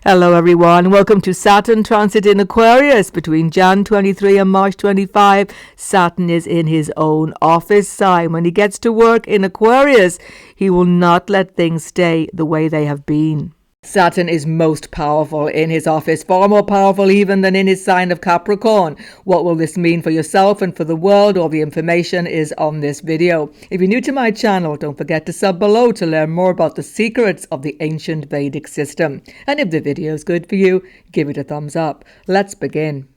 Hello everyone, welcome to Saturn transit in Aquarius between Jan 23 and March 25. Saturn is in his own office sign. When he gets to work in Aquarius, he will not let things stay the way they have been. Saturn is most powerful in his office, far more powerful even than in his sign of Capricorn. What will this mean for yourself and for the world? All the information is on this video. If you're new to my channel, don't forget to sub below to learn more about the secrets of the ancient Vedic system. And if the video is good for you, give it a thumbs up. Let's begin.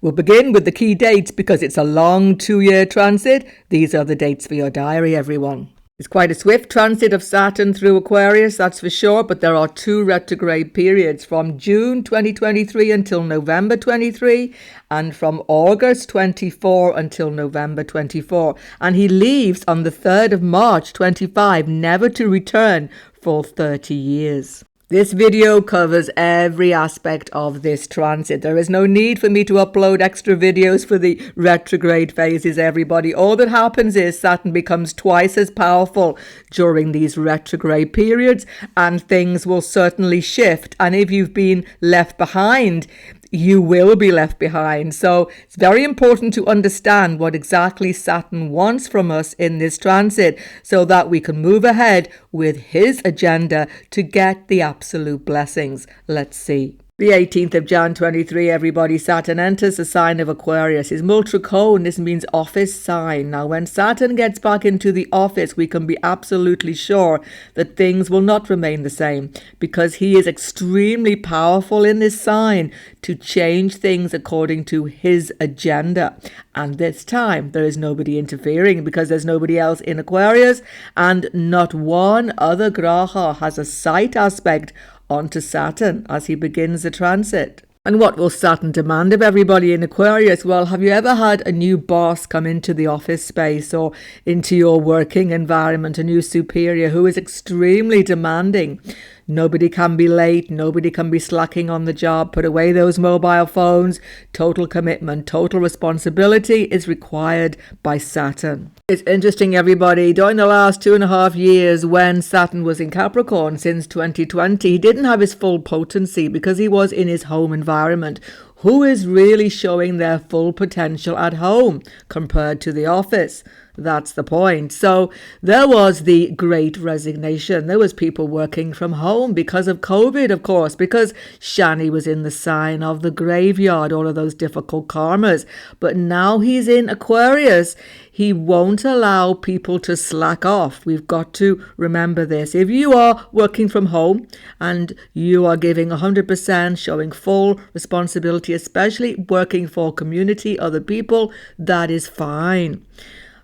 We'll begin with the key dates because it's a long 2-year transit. These are the dates for your diary, everyone. It's quite a swift transit of Saturn through Aquarius, that's for sure, but there are 2 retrograde periods from June 2023 until November 23 and from August 24 until November 24. And he leaves on the 3rd of March 25, never to return for 30 years. This video covers every aspect of this transit. There is no need for me to upload extra videos for the retrograde phases, everybody. All that happens is Saturn becomes twice as powerful during these retrograde periods, and things will certainly shift. And if you've been left behind, you will be left behind. So it's very important to understand what exactly Saturn wants from us in this transit so that we can move ahead with his agenda to get the absolute blessings. Let's see. The 18th of Jan 23, everybody, Saturn enters the sign of Aquarius. His Multricone, this means office sign. Now, when Saturn gets back into the office, we can be absolutely sure that things will not remain the same because he is extremely powerful in this sign to change things according to his agenda. And this time, there is nobody interfering because there's nobody else in Aquarius, and not one other graha has a site aspect onto Saturn as he begins the transit. And what will Saturn demand of everybody in Aquarius? Well, have you ever had a new boss come into the office space or into your working environment, a new superior who is extremely demanding? Nobody can be late. Nobody can be slacking on the job. Put away those mobile phones. Total commitment, total responsibility is required by Saturn. It's interesting, everybody. During the last 2.5 years when Saturn was in Capricorn since 2020, he didn't have his full potency because he was in his home environment. Who is really showing their full potential at home compared to the office? That's the point. So there was the great resignation. There was people working from home because of COVID, of course, because Shani was in the sign of the graveyard, all of those difficult karmas. But now he's in Aquarius. He won't allow people to slack off. We've got to remember this. If you are working from home and you are giving 100%, showing full responsibility, especially working for community, other people, that is fine.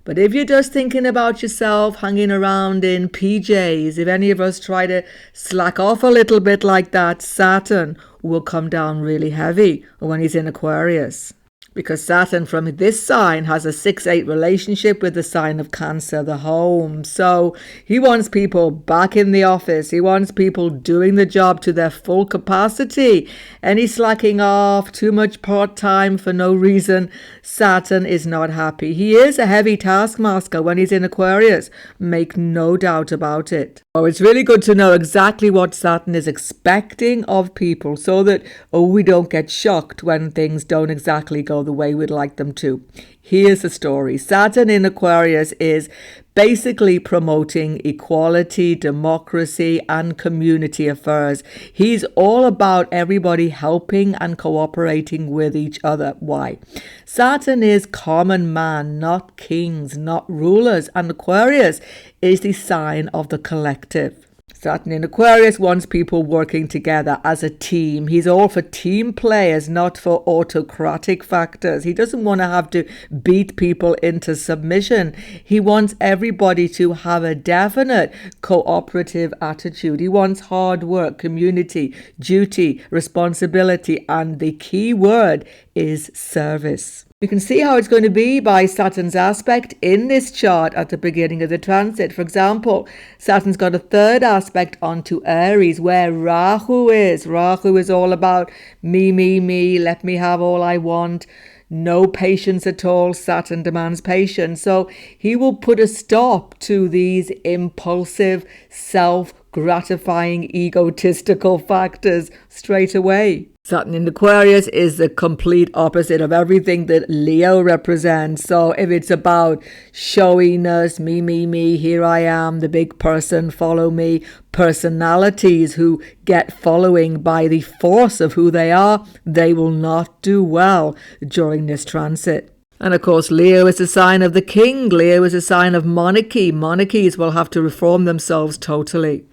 But if you're just thinking about yourself, hanging around in PJs, if any of us try to slack off a little bit like that, Saturn will come down really heavy when he's in Aquarius. Because Saturn from this sign has a 6-8 relationship with the sign of Cancer, the home. So he wants people back in the office. He wants people doing the job to their full capacity. Any slacking off, too much part-time for no reason, Saturn is not happy. He is a heavy taskmaster when he's in Aquarius. Make no doubt about it. Oh, it's really good to know exactly what Saturn is expecting of people so that we don't get shocked when things don't exactly go the way we'd like them to. Here's the story. Saturn in Aquarius is basically promoting equality, democracy, and community affairs. He's all about everybody helping and cooperating with each other. Why? Saturn is common man, not kings, not rulers, and Aquarius is the sign of the collective. Saturn in Aquarius wants people working together as a team. He's all for team players, not for autocratic factors. He doesn't want to have to beat people into submission. He wants everybody to have a definite cooperative attitude. He wants hard work, community, duty, responsibility, and the key word is service. You can see how it's going to be by Saturn's aspect in this chart at the beginning of the transit. For example, Saturn's got a 3rd aspect onto Aries where Rahu is. Rahu is all about me, let me have all I want. No patience at all. Saturn demands patience. So he will put a stop to these impulsive, self gratifying egotistical factors straight away. Saturn in Aquarius is the complete opposite of everything that Leo represents. So if it's about showiness, me, here I am, the big person, follow me, personalities who get following by the force of who they are, they will not do well during this transit. And of course, Leo is a sign of the king. Leo is a sign of monarchy. Monarchies will have to reform themselves totally.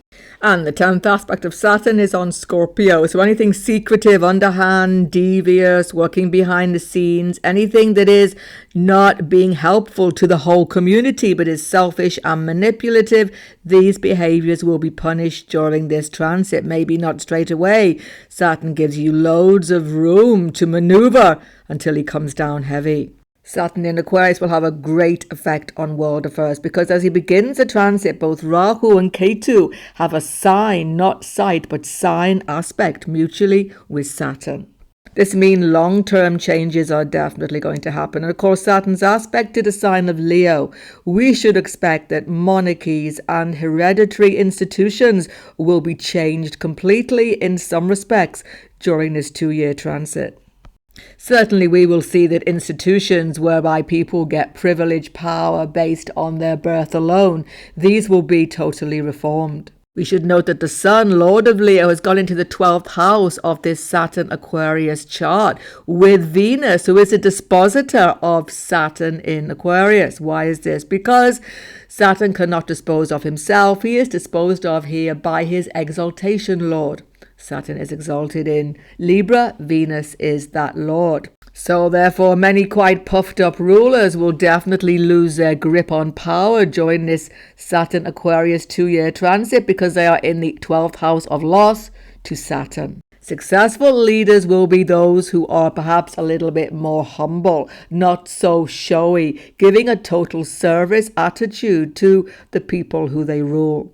And the 10th aspect of Saturn is on Scorpio. So anything secretive, underhand, devious, working behind the scenes, anything that is not being helpful to the whole community but is selfish and manipulative, these behaviors will be punished during this transit. Maybe not straight away. Saturn gives you loads of room to maneuver until he comes down heavy. Saturn in Aquarius will have a great effect on world affairs because as he begins a transit, both Rahu and Ketu have a sign, not site, but sign aspect mutually with Saturn. This means long-term changes are definitely going to happen. And of course, Saturn's aspect to the sign of Leo. We should expect that monarchies and hereditary institutions will be changed completely in some respects during this 2-year transit. Certainly we will see that institutions whereby people get privilege power based on their birth alone, these will be totally reformed. We should note that the Sun, Lord of Leo, has gone into the 12th house of this Saturn Aquarius chart with Venus, who is a dispositor of Saturn in Aquarius. Why is this? Because Saturn cannot dispose of himself. He is disposed of here by his exaltation Lord. Saturn is exalted in Libra. Venus is that lord. So therefore, many quite puffed up rulers will definitely lose their grip on power during this Saturn Aquarius 2-year transit because they are in the 12th house of loss to Saturn. Successful leaders will be those who are perhaps a little bit more humble, not so showy, giving a total service attitude to the people who they rule.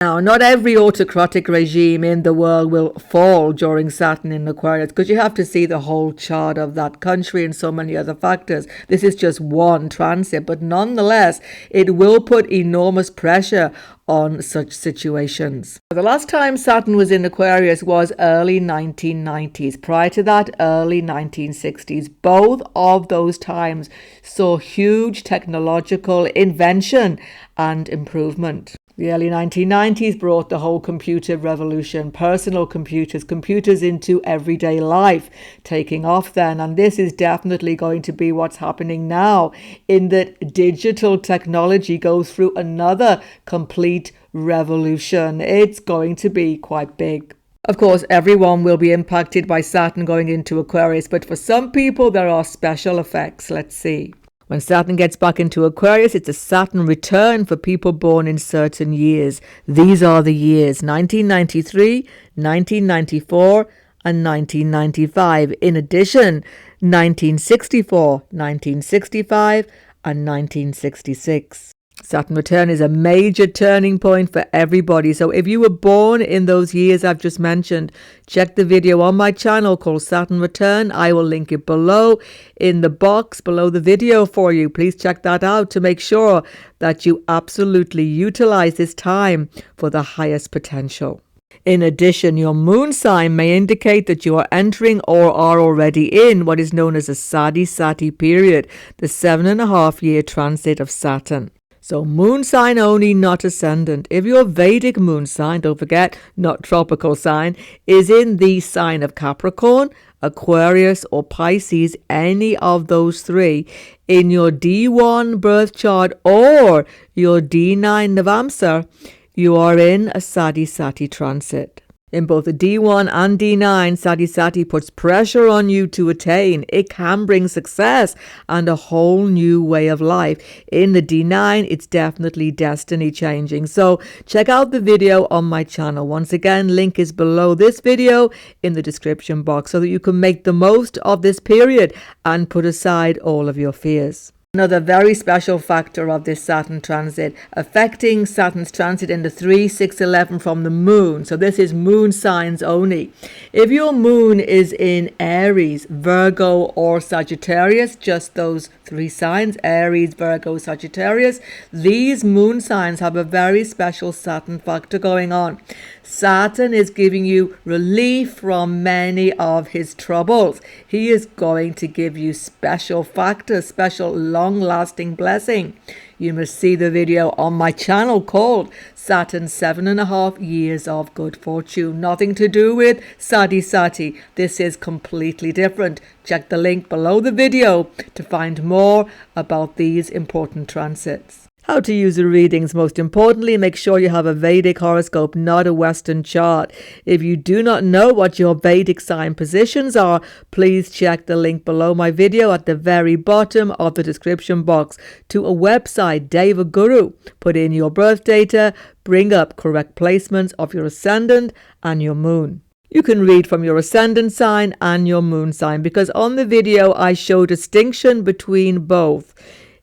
Now, not every autocratic regime in the world will fall during Saturn in Aquarius because you have to see the whole chart of that country and so many other factors. This is just one transit, but nonetheless, it will put enormous pressure on such situations. The last time Saturn was in Aquarius was early 1990s. Prior to that, early 1960s. Both of those times saw huge technological invention and improvement. The early 1990s brought the whole computer revolution, personal computers into everyday life, taking off then. And this is definitely going to be what's happening now, in that digital technology goes through another complete revolution. It's going to be quite big. Of course, everyone will be impacted by Saturn going into Aquarius, but for some people, there are special effects. Let's see. When Saturn gets back into Aquarius, it's a Saturn return for people born in certain years. These are the years 1993, 1994, and 1995. In addition, 1964, 1965, and 1966. Saturn return is a major turning point for everybody. So if you were born in those years I've just mentioned, check the video on my channel called Saturn Return. I will link it below in the box below the video for you. Please check that out to make sure that you absolutely utilize this time for the highest potential. In addition, your moon sign may indicate that you are entering or are already in what is known as a SATI period, the 7.5-year transit of Saturn. So moon sign only, not ascendant. If your Vedic moon sign, don't forget, not tropical sign, is in the sign of Capricorn, Aquarius or Pisces, any of those three, in your D1 birth chart or your D9 Navamsa, you are in a SATI transit. In both the D1 and D9, SATI puts pressure on you to attain. It can bring success and a whole new way of life. In the D9, it's definitely destiny changing. So check out the video on my channel. Once again, link is below this video in the description box so that you can make the most of this period and put aside all of your fears. Another very special factor of this Saturn transit, affecting Saturn's transit in the 3, 6, 11 from the moon. So this is moon signs only. If your moon is in Aries, Virgo, or Sagittarius, just those 3 signs, Aries, Virgo, Sagittarius, these moon signs have a very special Saturn factor going on. Saturn is giving you relief from many of his troubles. He is going to give you special factors, special long-lasting blessing. You must see the video on my channel called Saturn 7.5 Years of Good Fortune. Nothing to do with SADE. This is completely different. Check the link below the video to find more about these important transits. How to use the readings. Most importantly, make sure you have a Vedic horoscope, not a Western chart. If you do not know what your Vedic sign positions are, please check the link below my video at the very bottom of the description box to a website, Deva Guru. Put in your birth data, bring up correct placements of your ascendant and your moon. You can read from your ascendant sign and your moon sign because on the video I show distinction between both.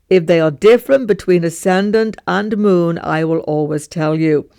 If they are different between ascendant and moon, I will always tell you.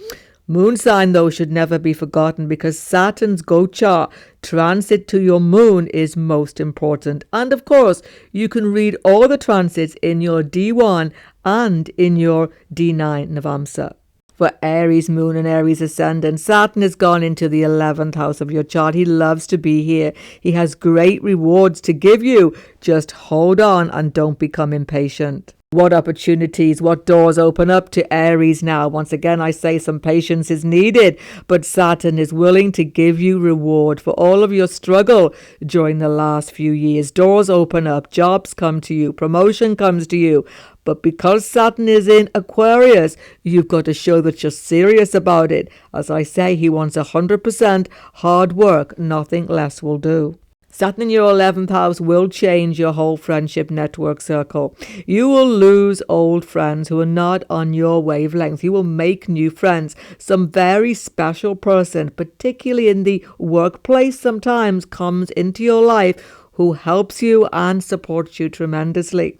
Moon sign, though, should never be forgotten because Saturn's Gochar transit to your moon is most important. And of course, you can read all the transits in your D1 and in your D9 Navamsa. For Aries moon and Aries ascendant, Saturn has gone into the 11th house of your chart. He loves to be here. He has great rewards to give you. Just hold on and don't become impatient. What opportunities, what doors open up to Aries now? Once again, I say some patience is needed, but Saturn is willing to give you reward for all of your struggle during the last few years. Doors open up, jobs come to you, promotion comes to you. But because Saturn is in Aquarius, you've got to show that you're serious about it. As I say, he wants 100% hard work. Nothing less will do. Saturn in your 11th house will change your whole friendship network circle. You will lose old friends who are not on your wavelength. You will make new friends. Some very special person, particularly in the workplace, sometimes comes into your life who helps you and supports you tremendously.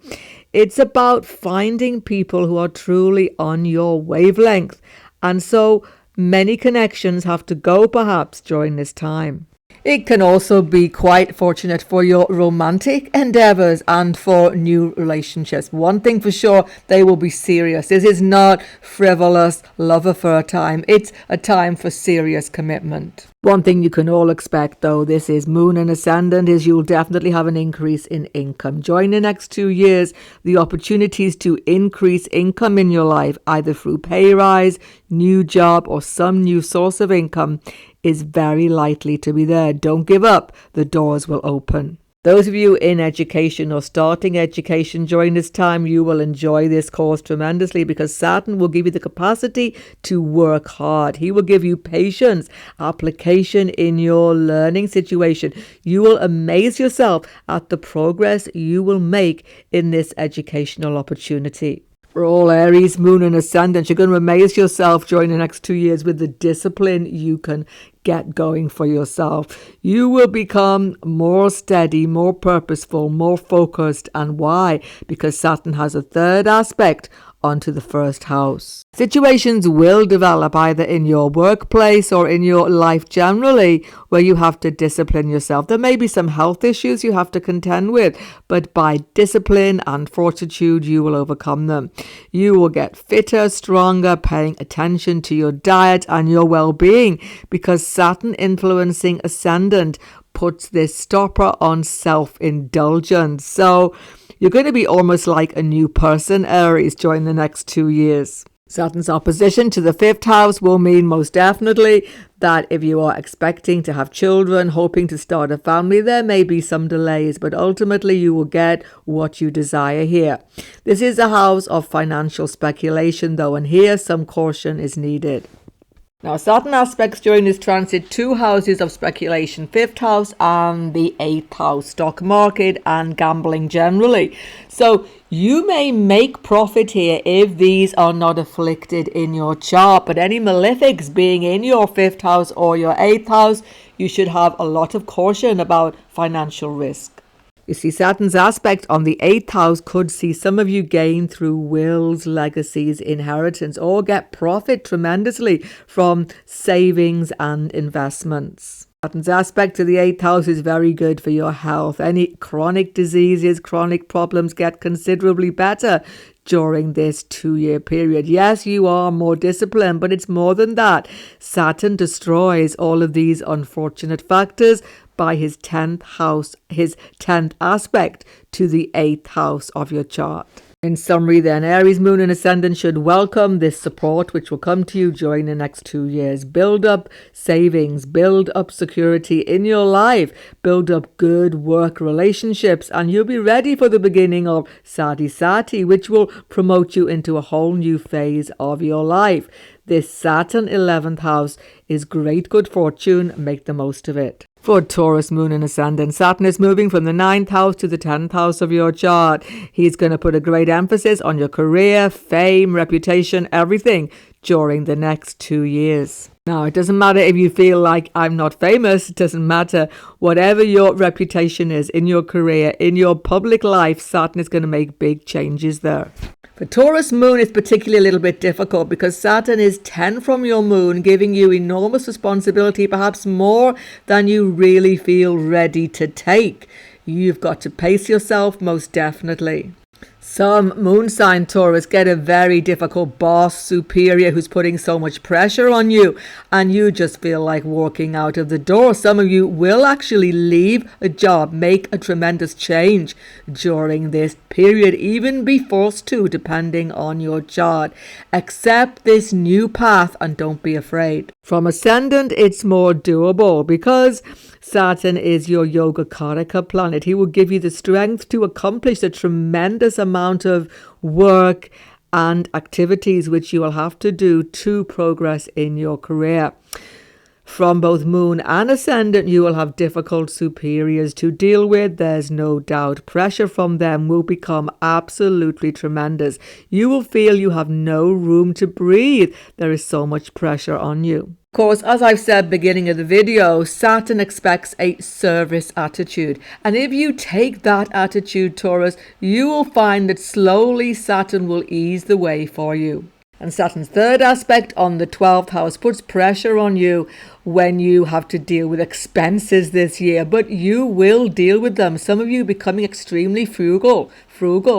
It's about finding people who are truly on your wavelength. And so many connections have to go perhaps during this time. It can also be quite fortunate for your romantic endeavors and for new relationships. One thing for sure, they will be serious. This is not frivolous love affair time. It's a time for serious commitment. One thing you can all expect, though, this is moon and ascendant, is you'll definitely have an increase in income. During the next 2 years, the opportunities to increase income in your life, either through pay rise, new job, or some new source of income, is very likely to be there. Don't give up. The doors will open. Those of you in education or starting education during this time, you will enjoy this course tremendously because Saturn will give you the capacity to work hard. He will give you patience, application in your learning situation. You will amaze yourself at the progress you will make in this educational opportunity. For all Aries, moon and ascendant, you're going to amaze yourself during the next 2 years with the discipline you can get going for yourself. You will become more steady, more purposeful, more focused. And why? Because Saturn has a third aspect onto the first house. Situations will develop either in your workplace or in your life generally where you have to discipline yourself. There may be some health issues you have to contend with, but by discipline and fortitude, you will overcome them. You will get fitter, stronger, paying attention to your diet and your well-being because Saturn influencing ascendant puts this stopper on self-indulgence. So you're going to be almost like a new person, Aries, during the next 2 years. Saturn's opposition to the 5th house will mean most definitely that if you are expecting to have children, hoping to start a family, there may be some delays, but ultimately you will get what you desire here. This is a house of financial speculation, though, and here some caution is needed. Now, Saturn aspects during this transit 2 houses of speculation, 5th house and the 8th house, stock market and gambling generally. So you may make profit here if these are not afflicted in your chart, but any malefics being in your 5th house or your 8th house, you should have a lot of caution about financial risk. You see, Saturn's aspect on the 8th house could see some of you gain through wills, legacies, inheritance, or get profit tremendously from savings and investments. Saturn's aspect to the 8th house is very good for your health. Any chronic diseases, chronic problems get considerably better during this 2-year period. Yes, you are more disciplined, but it's more than that. Saturn destroys all of these unfortunate factors by his 10th house, his 10th aspect to the 8th house of your chart. In summary then, Aries moon and ascendant should welcome this support which will come to you during the next 2 years. Build up savings, build up security in your life, build up good work relationships, and you'll be ready for the beginning of SATI, which will promote you into a whole new phase of your life. This Saturn 11th house is great good fortune. Make the most of it. For Taurus moon and ascendant, Saturn is moving from the 9th house to the 10th house of your chart. He's going to put a great emphasis on your career, fame, reputation, everything during the next 2 years. Now, it doesn't matter if you feel like I'm not famous. It doesn't matter. Whatever your reputation is in your career, in your public life, Saturn is going to make big changes there. For Taurus moon, it's particularly a little bit difficult because Saturn is 10 from your moon, giving you enormous responsibility, perhaps more than you really feel ready to take. You've got to pace yourself, most definitely. Some moon sign Taurus get a very difficult boss, superior who's putting so much pressure on you, and you just feel like walking out of the door. Some of you will actually leave a job, make a tremendous change during this period, even be forced to, depending on your chart. Accept this new path and don't be afraid. From ascendant, it's more doable because Saturn is your Yoga Karaka planet. He will give you the strength to accomplish a tremendous amount of work and activities which you will have to do to progress in your career. From both moon and ascendant, you will have difficult superiors to deal with. There's no doubt. Pressure from them will become absolutely tremendous. You will feel you have no room to breathe. There is so much pressure on you. Of course, as I've said beginning of the video, Saturn expects a service attitude. And if you take that attitude, Taurus, you will find that slowly Saturn will ease the way for you. And Saturn's third aspect on the 12th house puts pressure on you when you have to deal with expenses this year, but you will deal with them. Some of you becoming extremely frugal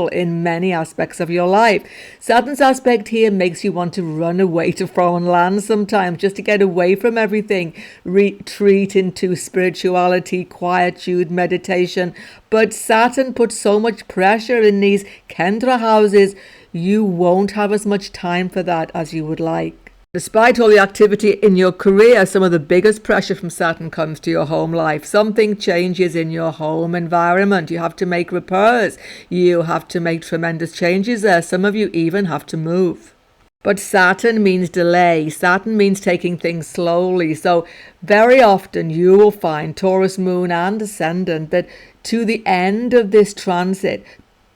in many aspects of your life. Saturn's aspect here makes you want to run away to foreign lands sometimes just to get away from everything, retreat into spirituality, quietude, meditation. But Saturn puts so much pressure in these Kendra houses, you won't have as much time for that as you would like. Despite all the activity in your career, some of the biggest pressure from Saturn comes to your home life. Something changes in your home environment. You have to make repairs. You have to make tremendous changes there. Some of you even have to move. But Saturn means delay. Saturn means taking things slowly. So very often you will find, Taurus moon and ascendant, that to the end of this transit,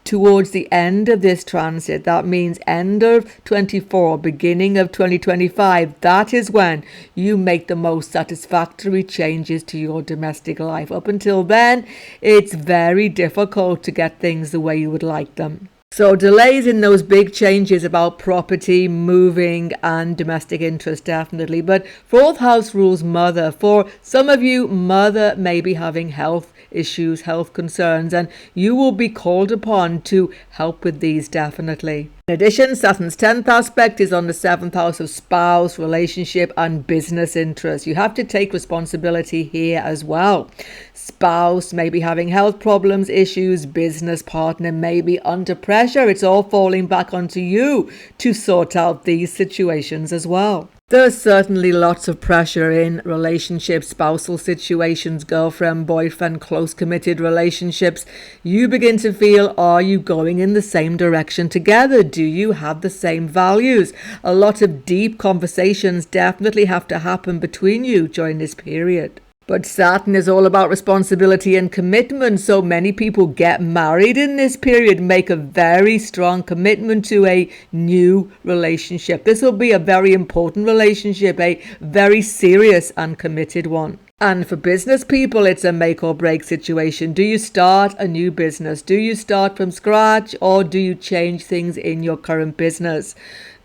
towards the end of this transit, that means end of 24, beginning of 2025, that is when you make the most satisfactory changes to your domestic life. Up until then, it's very difficult to get things the way you would like them. So delays in those big changes about property, moving and domestic interest, definitely. But fourth house rules mother. For some of you, mother may be having health issues, health concerns, and you will be called upon to help with these, definitely. In addition, Saturn's 10th aspect is on the 7th house of spouse, relationship and business interests. You have to take responsibility here as well. Spouse may be having health problems, issues, business partner may be under pressure. It's all falling back onto you to sort out these situations as well. There's certainly lots of pressure in relationships, spousal situations, girlfriend, boyfriend, close committed relationships. You begin to feel, are you going in the same direction together? Do you have the same values? A lot of deep conversations definitely have to happen between you during this period. But Saturn is all about responsibility and commitment. So many people get married in this period, make a very strong commitment to a new relationship. This will be a very important relationship, a very serious and committed one. And for business people, it's a make or break situation. Do you start a new business? Do you start from scratch, or do you change things in your current business?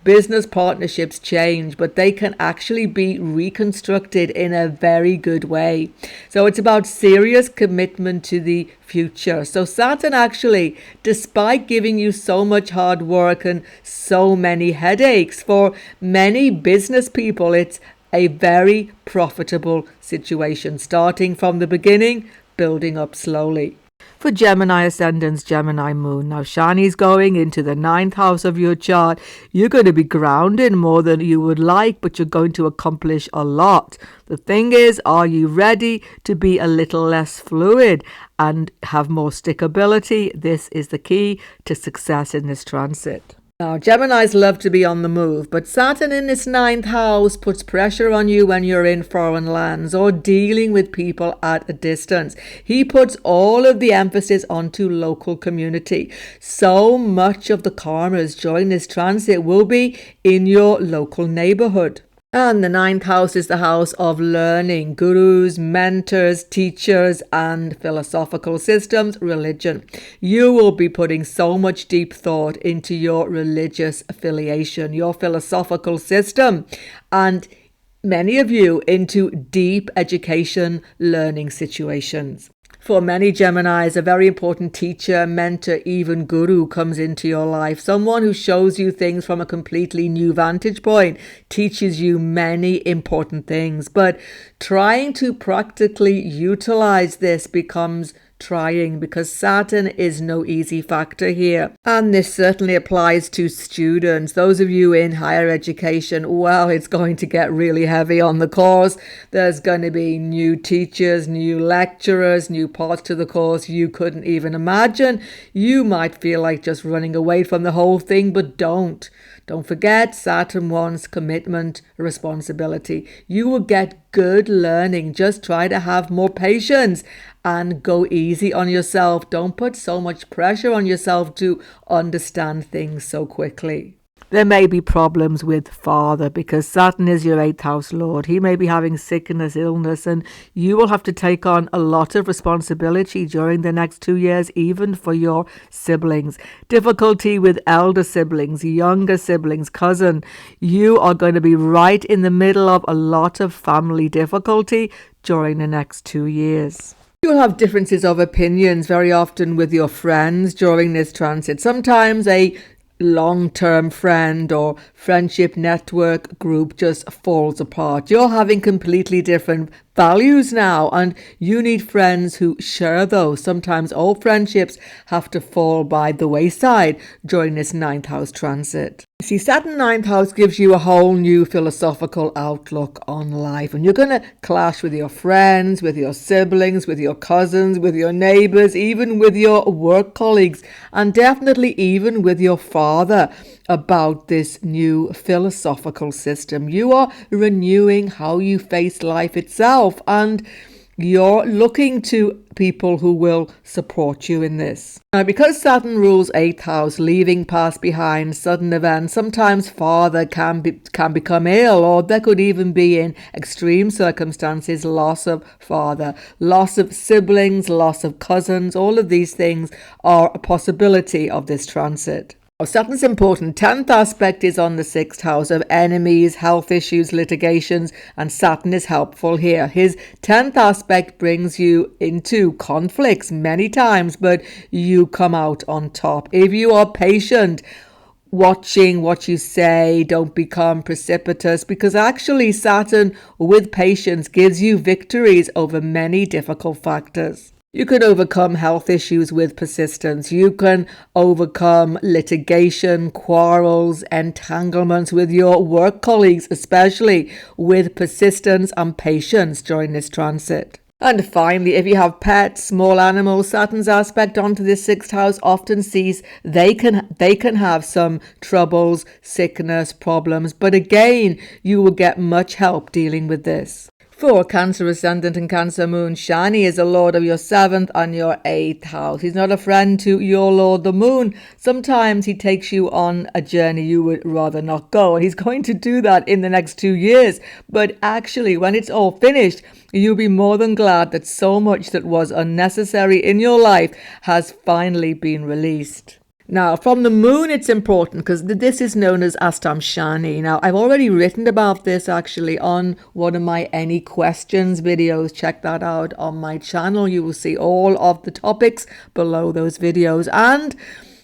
Business partnerships change, but they can actually be reconstructed in a very good way. So it's about serious commitment to the future. So Saturn actually, despite giving you so much hard work and so many headaches, for many business people, it's a very profitable situation, starting from the beginning, building up slowly. For Gemini ascendants, Gemini moon. Now Shani's going into the 9th house of your chart. You're going to be grounded more than you would like, but you're going to accomplish a lot. The thing is, are you ready to be a little less fluid and have more stickability? This is the key to success in this transit. Now, Geminis love to be on the move, but Saturn in this 9th house puts pressure on you when you're in foreign lands or dealing with people at a distance. He puts all of the emphasis onto local community. So much of the karmas during this transit will be in your local neighborhood. And the 9th house is the house of learning, gurus, mentors, teachers, and philosophical systems, religion. You will be putting so much deep thought into your religious affiliation, your philosophical system, and many of you into deep education learning situations. For many Geminis, a very important teacher, mentor, even guru comes into your life. Someone who shows you things from a completely new vantage point, teaches you many important things. But trying to practically utilize this becomes trying, because Saturn is no easy factor here. And this certainly applies to students. Those of you in higher education, well, it's going to get really heavy on the course. There's going to be new teachers, new lecturers, new parts to the course you couldn't even imagine. You might feel like just running away from the whole thing, but don't. Don't forget, Saturn wants commitment, responsibility. You will get good learning. Just try to have more patience and go easy on yourself. Don't put so much pressure on yourself to understand things so quickly. There may be problems with father, because Saturn is your 8th house lord. He may be having sickness, illness, and you will have to take on a lot of responsibility during the next 2 years, even for your siblings. Difficulty with elder siblings, younger siblings, cousin. You are going to be right in the middle of a lot of family difficulty during the next 2 years. You'll have differences of opinions very often with your friends during this transit. Sometimes a long-term friend or friendship network group just falls apart. You're having completely different values now, and you need friends who share those. Sometimes old friendships have to fall by the wayside during this 9th house transit. See, Saturn 9th house gives you a whole new philosophical outlook on life, and you're going to clash with your friends, with your siblings, with your cousins, with your neighbors, even with your work colleagues, and definitely even with your father about this new philosophical system. You are renewing how you face life itself, and you're looking to people who will support you in this. Now, because Saturn rules 8th house, leaving past behind, sudden events, sometimes father can become ill, or there could even be, in extreme circumstances, loss of father, loss of siblings, loss of cousins. All of these things are a possibility of this transit. Saturn's important 10th aspect is on the 6th house of enemies, health issues, litigations, and Saturn is helpful here. His 10th aspect brings you into conflicts many times, but you come out on top. If you are patient, watching what you say, don't become precipitous, because actually Saturn with patience gives you victories over many difficult factors. You can overcome health issues with persistence. You can overcome litigation, quarrels, entanglements with your work colleagues, especially with persistence and patience during this transit. And finally, if you have pets, small animals, Saturn's aspect onto this 6th house often sees they can have some troubles, sickness, problems, but again, you will get much help dealing with this. For Cancer Ascendant and Cancer Moon, Shani is a lord of your 7th and your 8th house. He's not a friend to your lord, the moon. Sometimes he takes you on a journey you would rather not go. And he's going to do that in the next 2 years. But actually, when it's all finished, you'll be more than glad that so much that was unnecessary in your life has finally been released. Now, from the moon, it's important because this is known as Astam Shani. Now, I've already written about this actually on one of my Any Questions videos. Check that out on my channel. You will see all of the topics below those videos. And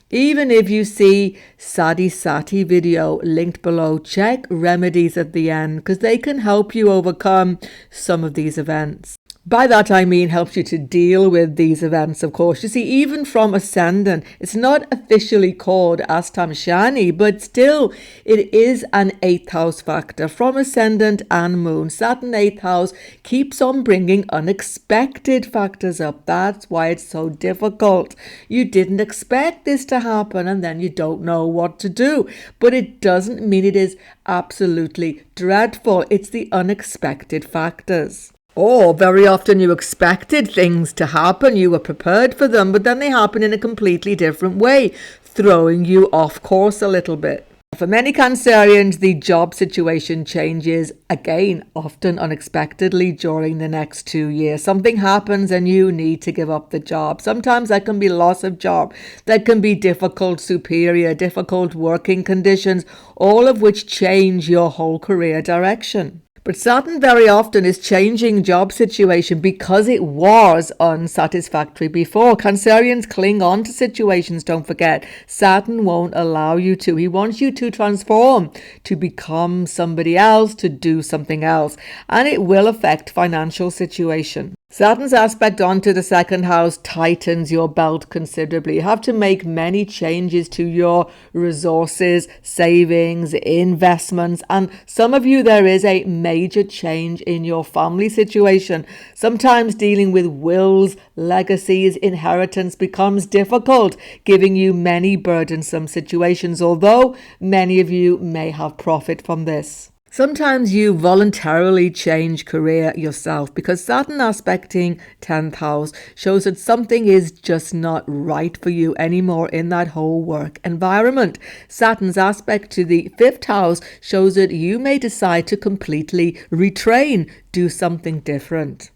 even if you see SATI video linked below, check remedies at the end because they can help you overcome some of these events. By that I mean helps you to deal with these events, of course. You see, even from Ascendant, it's not officially called Astam Shani, but still it is an 8th house factor from Ascendant and Moon. Saturn 8th house keeps on bringing unexpected factors up. That's why it's so difficult. You didn't expect this to happen and then you don't know what to do. But it doesn't mean it is absolutely dreadful. It's the unexpected factors. Or very often you expected things to happen, you were prepared for them, but then they happen in a completely different way, throwing you off course a little bit. For many Cancerians, the job situation changes again, often unexpectedly during the next 2 years. Something happens and you need to give up the job. Sometimes that can be loss of job. That can be difficult working conditions, all of which change your whole career direction. But Saturn very often is changing job situation because it was unsatisfactory before. Cancerians cling on to situations, don't forget. Saturn won't allow you to. He wants you to transform, to become somebody else, to do something else. And it will affect financial situation. Saturn's aspect onto the 2nd house tightens your belt considerably. You have to make many changes to your resources, savings, investments, and some of you there is a major change in your family situation. Sometimes dealing with wills, legacies, inheritance becomes difficult, giving you many burdensome situations, although many of you may have profit from this. Sometimes you voluntarily change career yourself because Saturn aspecting 10th house shows that something is just not right for you anymore in that whole work environment. Saturn's aspect to the 5th house shows that you may decide to completely retrain, do something different.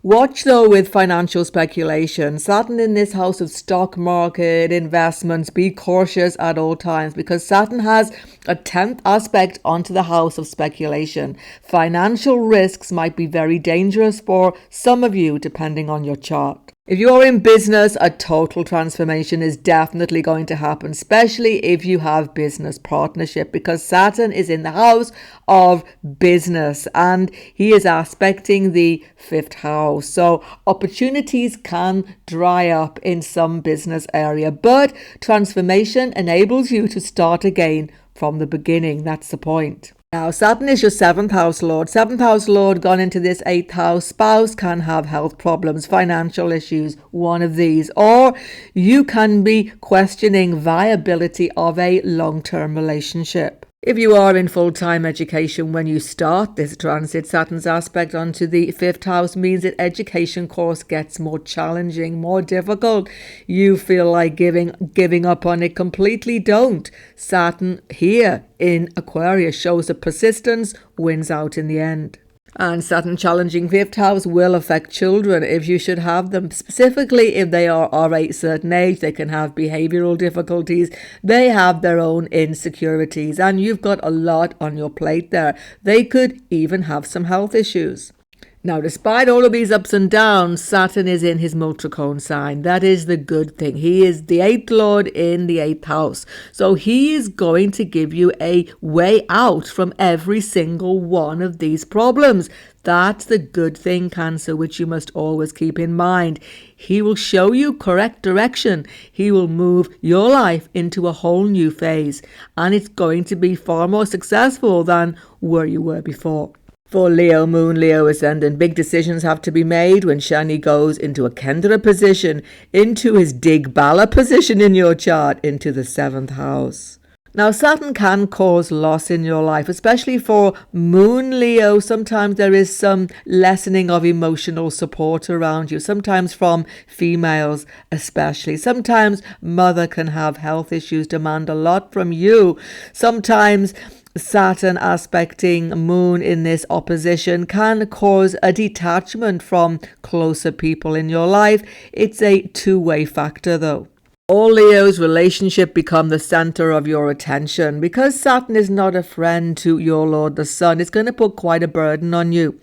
Watch though with financial speculation. Saturn in this house of stock market, investments, be cautious at all times because Saturn has a 10th aspect onto the house of speculation. Financial risks might be very dangerous for some of you depending on your chart. If you're in business, a total transformation is definitely going to happen, especially if you have business partnership because Saturn is in the house of business and he is aspecting the 5th house. So opportunities can dry up in some business area, but transformation enables you to start again from the beginning. That's the point. Now, Saturn is your 7th house lord. 7th house lord gone into this 8th house. Spouse can have health problems, financial issues, one of these. Or you can be questioning viability of a long-term relationship. If you are in full-time education when you start this transit, Saturn's aspect onto the 5th house means that education course gets more challenging, more difficult. You feel like giving up on it completely. Don't. Saturn here in Aquarius shows that persistence wins out in the end. And Saturn challenging 5th house will affect children if you should have them. Specifically, if they are a certain age, they can have behavioral difficulties. They have their own insecurities and you've got a lot on your plate there. They could even have some health issues. Now, despite all of these ups and downs, Saturn is in his Multricone sign. That is the good thing. He is the 8th lord in the 8th house. So he is going to give you a way out from every single one of these problems. That's the good thing, Cancer, which you must always keep in mind. He will show you correct direction. He will move your life into a whole new phase. And it's going to be far more successful than where you were before. For Leo Moon, Leo Ascendant, big decisions have to be made when Shani goes into a Kendra position, into his Digbala position in your chart, into the 7th house. Now, Saturn can cause loss in your life, especially for Moon Leo. Sometimes there is some lessening of emotional support around you, sometimes from females especially. Sometimes mother can have health issues, demand a lot from you. Sometimes Saturn aspecting Moon in this opposition can cause a detachment from closer people in your life. It's a two-way factor though. All Leo's relationship become the center of your attention. Because Saturn is not a friend to your Lord the Sun, it's going to put quite a burden on you.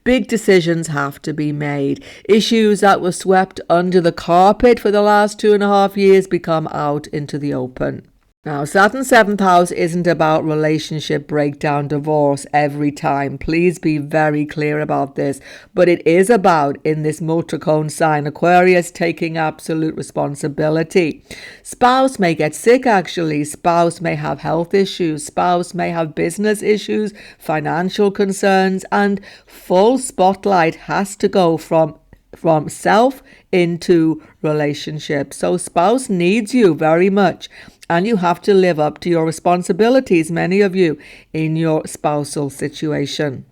Big decisions have to be made. Issues that were swept under the carpet for the last 2.5 years become out into the open. Now, Saturn's 7th house isn't about relationship breakdown, divorce every time. Please be very clear about this. But it is about, in this multicone sign Aquarius, taking absolute responsibility. Spouse may get sick actually. Spouse may have health issues. Spouse may have business issues, financial concerns, and full spotlight has to go from self into relationship. So spouse needs you very much, and you have to live up to your responsibilities, many of you, in your spousal situation.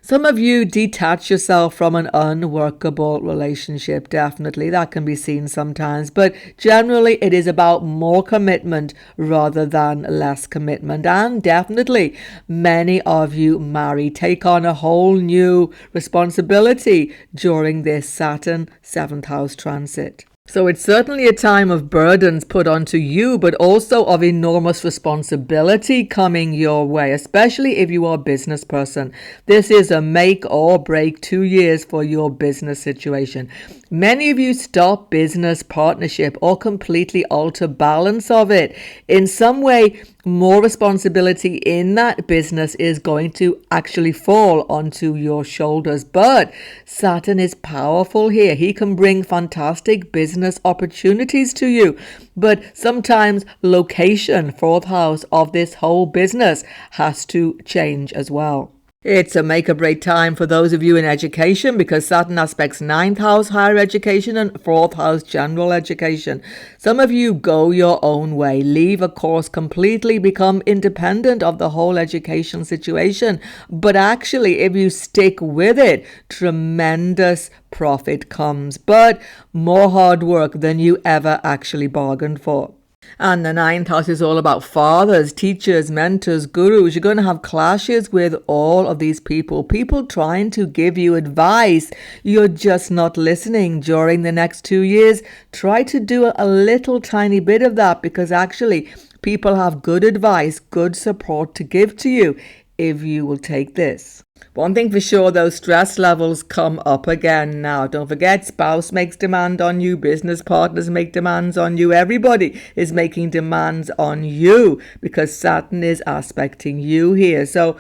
Some of you detach yourself from an unworkable relationship. Definitely, that can be seen sometimes. But generally, it is about more commitment rather than less commitment. And definitely, many of you marry, take on a whole new responsibility during this Saturn 7th house transit. So it's certainly a time of burdens put onto you, but also of enormous responsibility coming your way, especially if you are a business person. This is a make or break 2 years for your business situation. Many of you stop business partnership or completely alter balance of it. In some way, more responsibility in that business is going to actually fall onto your shoulders. But Saturn is powerful here. He can bring fantastic business opportunities to you. But sometimes location, 4th house of this whole business, has to change as well. It's a make or break time for those of you in education because Saturn aspects 9th house higher education and 4th house general education. Some of you go your own way, leave a course completely, become independent of the whole education situation. But actually, if you stick with it, tremendous profit comes, but more hard work than you ever actually bargained for. And the 9th house is all about fathers, teachers, mentors, gurus. You're going to have clashes with all of these people trying to give you advice. You're just not listening during the next 2 years. Try to do a little tiny bit of that because actually people have good advice, good support to give to you if you will take this. One thing for sure, those stress levels come up again now. Don't forget, spouse makes demand on you, business partners make demands on you. Everybody is making demands on you because Saturn is aspecting you here. So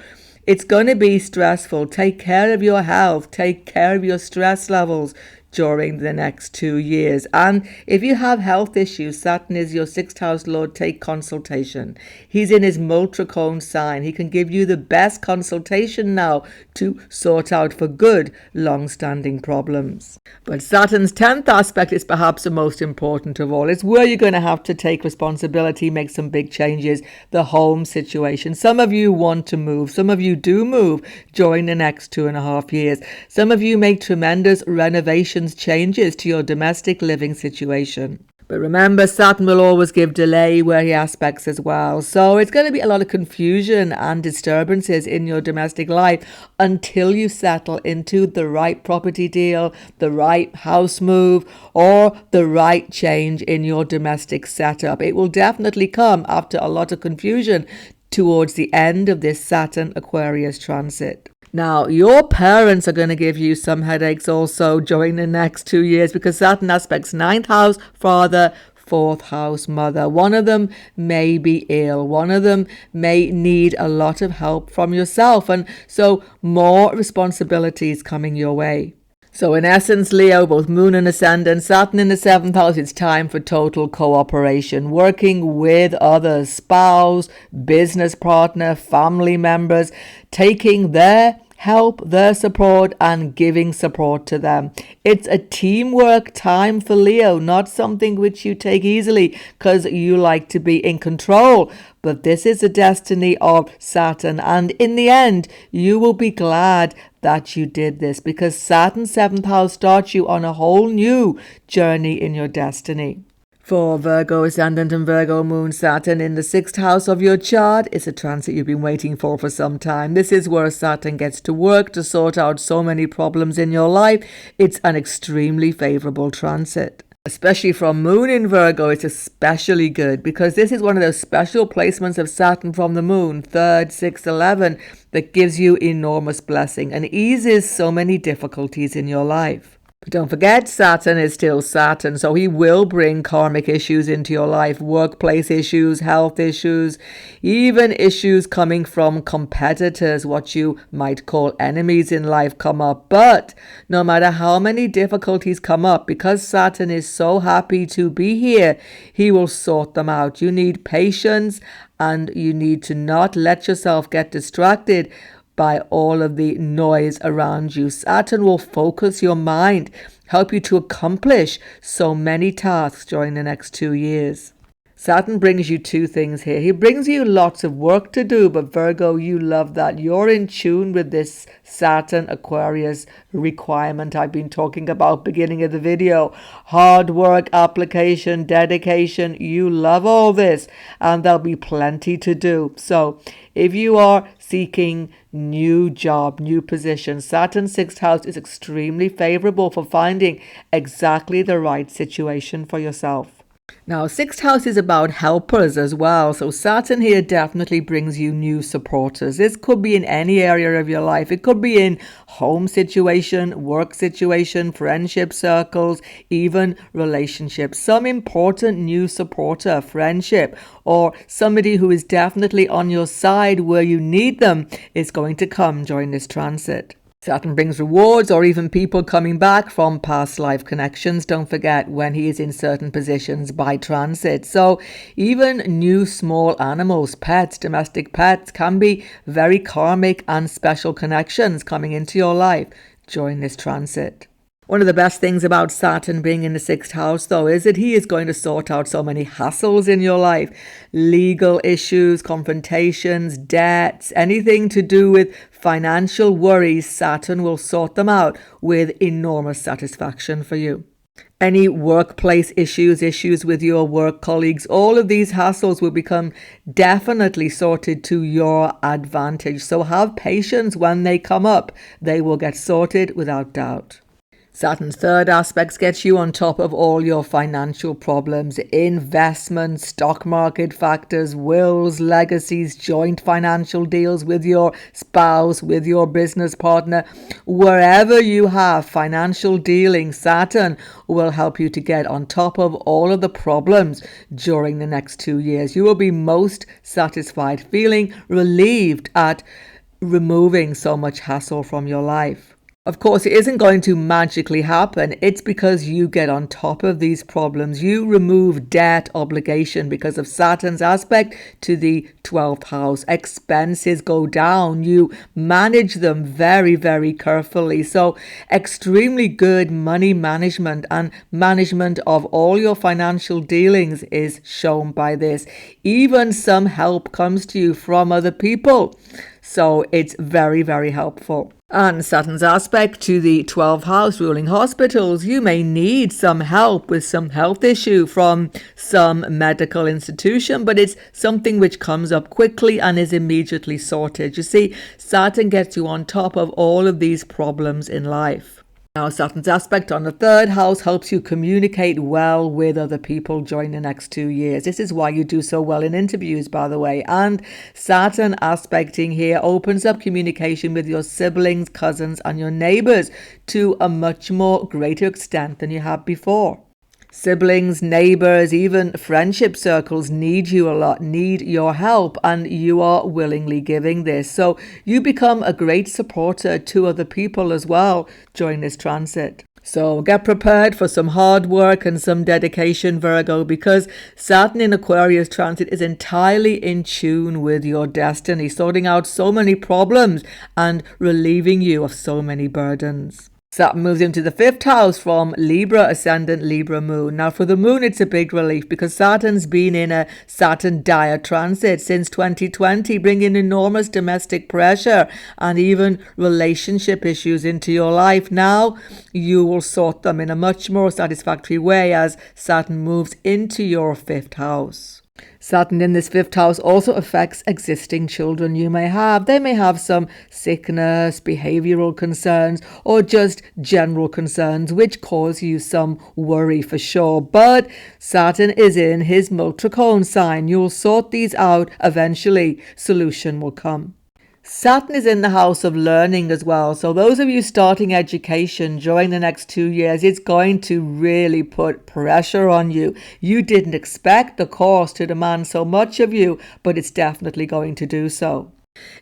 it's going to be stressful. Take care of your health. Take care of your stress levels during the next 2 years. And if you have health issues, Saturn is your 6th house lord, take consultation. He's in his multicone sign. He can give you the best consultation now to sort out for good long-standing problems. But Saturn's 10th aspect is perhaps the most important of all. It's where you're going to have to take responsibility, make some big changes, the home situation. Some of you want to move. Some of you do move during the next 2.5 years. Some of you make tremendous renovations, changes to your domestic living situation. But remember, Saturn will always give delay where he aspects as well. So it's going to be a lot of confusion and disturbances in your domestic life until you settle into the right property deal, the right house move, or the right change in your domestic setup. It will definitely come after a lot of confusion towards the end of this Saturn Aquarius transit. Now, your parents are going to give you some headaches also during the next 2 years because Saturn aspects 9th house father, 4th house mother. One of them may be ill. One of them may need a lot of help from yourself. And so more responsibilities coming your way. So in essence, Leo, both moon and ascendant, Saturn in the 7th house, it's time for total cooperation, working with others, spouse, business partner, family members, taking their help, their support, and giving support to them. It's a teamwork time for Leo, not something which you take easily because you like to be in control. But this is the destiny of Saturn, and in the end, you will be glad that you did this, because Saturn's 7th house starts you on a whole new journey in your destiny. For Virgo Ascendant and Virgo Moon, Saturn in the 6th house of your chart is a transit you've been waiting for some time. This is where Saturn gets to work to sort out so many problems in your life. It's an extremely favorable transit. Especially from Moon in Virgo, it's especially good because this is one of those special placements of Saturn from the Moon, 3rd, 6th, 11, that gives you enormous blessing and eases so many difficulties in your life. But don't forget, Saturn is still Saturn, so he will bring karmic issues into your life, workplace issues, health issues, even issues coming from competitors, what you might call enemies in life come up. But no matter how many difficulties come up, because Saturn is so happy to be here, he will sort them out. You need patience and you need to not let yourself get distracted by all of the noise around you. Saturn will focus your mind, help you to accomplish so many tasks during the next 2 years. Saturn brings you two things here. He brings you lots of work to do, but Virgo, you love that. You're in tune with this Saturn Aquarius requirement I've been talking about beginning of the video. Hard work, application, dedication. You love all this, and there'll be plenty to do. So if you are seeking new job, new position, Saturn's 6th house is extremely favorable for finding exactly the right situation for yourself. Now, 6th house is about helpers as well. So Saturn here definitely brings you new supporters. This could be in any area of your life. It could be in home situation, work situation, friendship circles, even relationships. Some important new supporter, friendship, or somebody who is definitely on your side where you need them is going to come during this transit. Saturn brings rewards or even people coming back from past life connections. Don't forget when he is in certain positions by transit. So even new small animals, pets, domestic pets can be very karmic and special connections coming into your life during this transit. One of the best things about Saturn being in the 6th house, though, is that he is going to sort out so many hassles in your life. Legal issues, confrontations, debts, anything to do with financial worries, Saturn will sort them out with enormous satisfaction for you. Any workplace issues with your work colleagues, all of these hassles will become definitely sorted to your advantage. So have patience when they come up. They will get sorted without doubt. Saturn's 3rd aspects gets you on top of all your financial problems, investments, stock market factors, wills, legacies, joint financial deals with your spouse, with your business partner. Wherever you have financial dealings, Saturn will help you to get on top of all of the problems during the next 2 years. You will be most satisfied, feeling relieved at removing so much hassle from your life. Of course, it isn't going to magically happen. It's because you get on top of these problems. You remove debt obligation because of Saturn's aspect to the 12th house. Expenses go down. You manage them very, very carefully. So extremely good money management and management of all your financial dealings is shown by this. Even some help comes to you from other people. So it's very, very helpful. And Saturn's aspect to the 12th house ruling hospitals, you may need some help with some health issue from some medical institution, but it's something which comes up quickly and is immediately sorted. You see, Saturn gets you on top of all of these problems in life. Now, Saturn's aspect on the 3rd house helps you communicate well with other people during the next 2 years. This is why you do so well in interviews, by the way. And Saturn aspecting here opens up communication with your siblings, cousins, and your neighbors to a much more greater extent than you have before. Siblings, neighbors, even friendship circles need you a lot, need your help, and you are willingly giving this. So you become a great supporter to other people as well during this transit. So get prepared for some hard work and some dedication, Virgo, because Saturn in Aquarius transit is entirely in tune with your destiny, sorting out so many problems and relieving you of so many burdens. Saturn moves into the 5th house from Libra ascendant, Libra moon. Now for the moon, it's a big relief because Saturn's been in a Saturn dire transit since 2020, bringing enormous domestic pressure and even relationship issues into your life. Now you will sort them in a much more satisfactory way as Saturn moves into your 5th house. Saturn in this 5th house also affects existing children you may have. They may have some sickness, behavioral concerns, or just general concerns which cause you some worry for sure. But Saturn is in his Multricone sign. You'll sort these out eventually. Solution will come. Saturn is in the house of learning as well. So those of you starting education during the next 2 years, it's going to really put pressure on you. You didn't expect the course to demand so much of you, but it's definitely going to do so.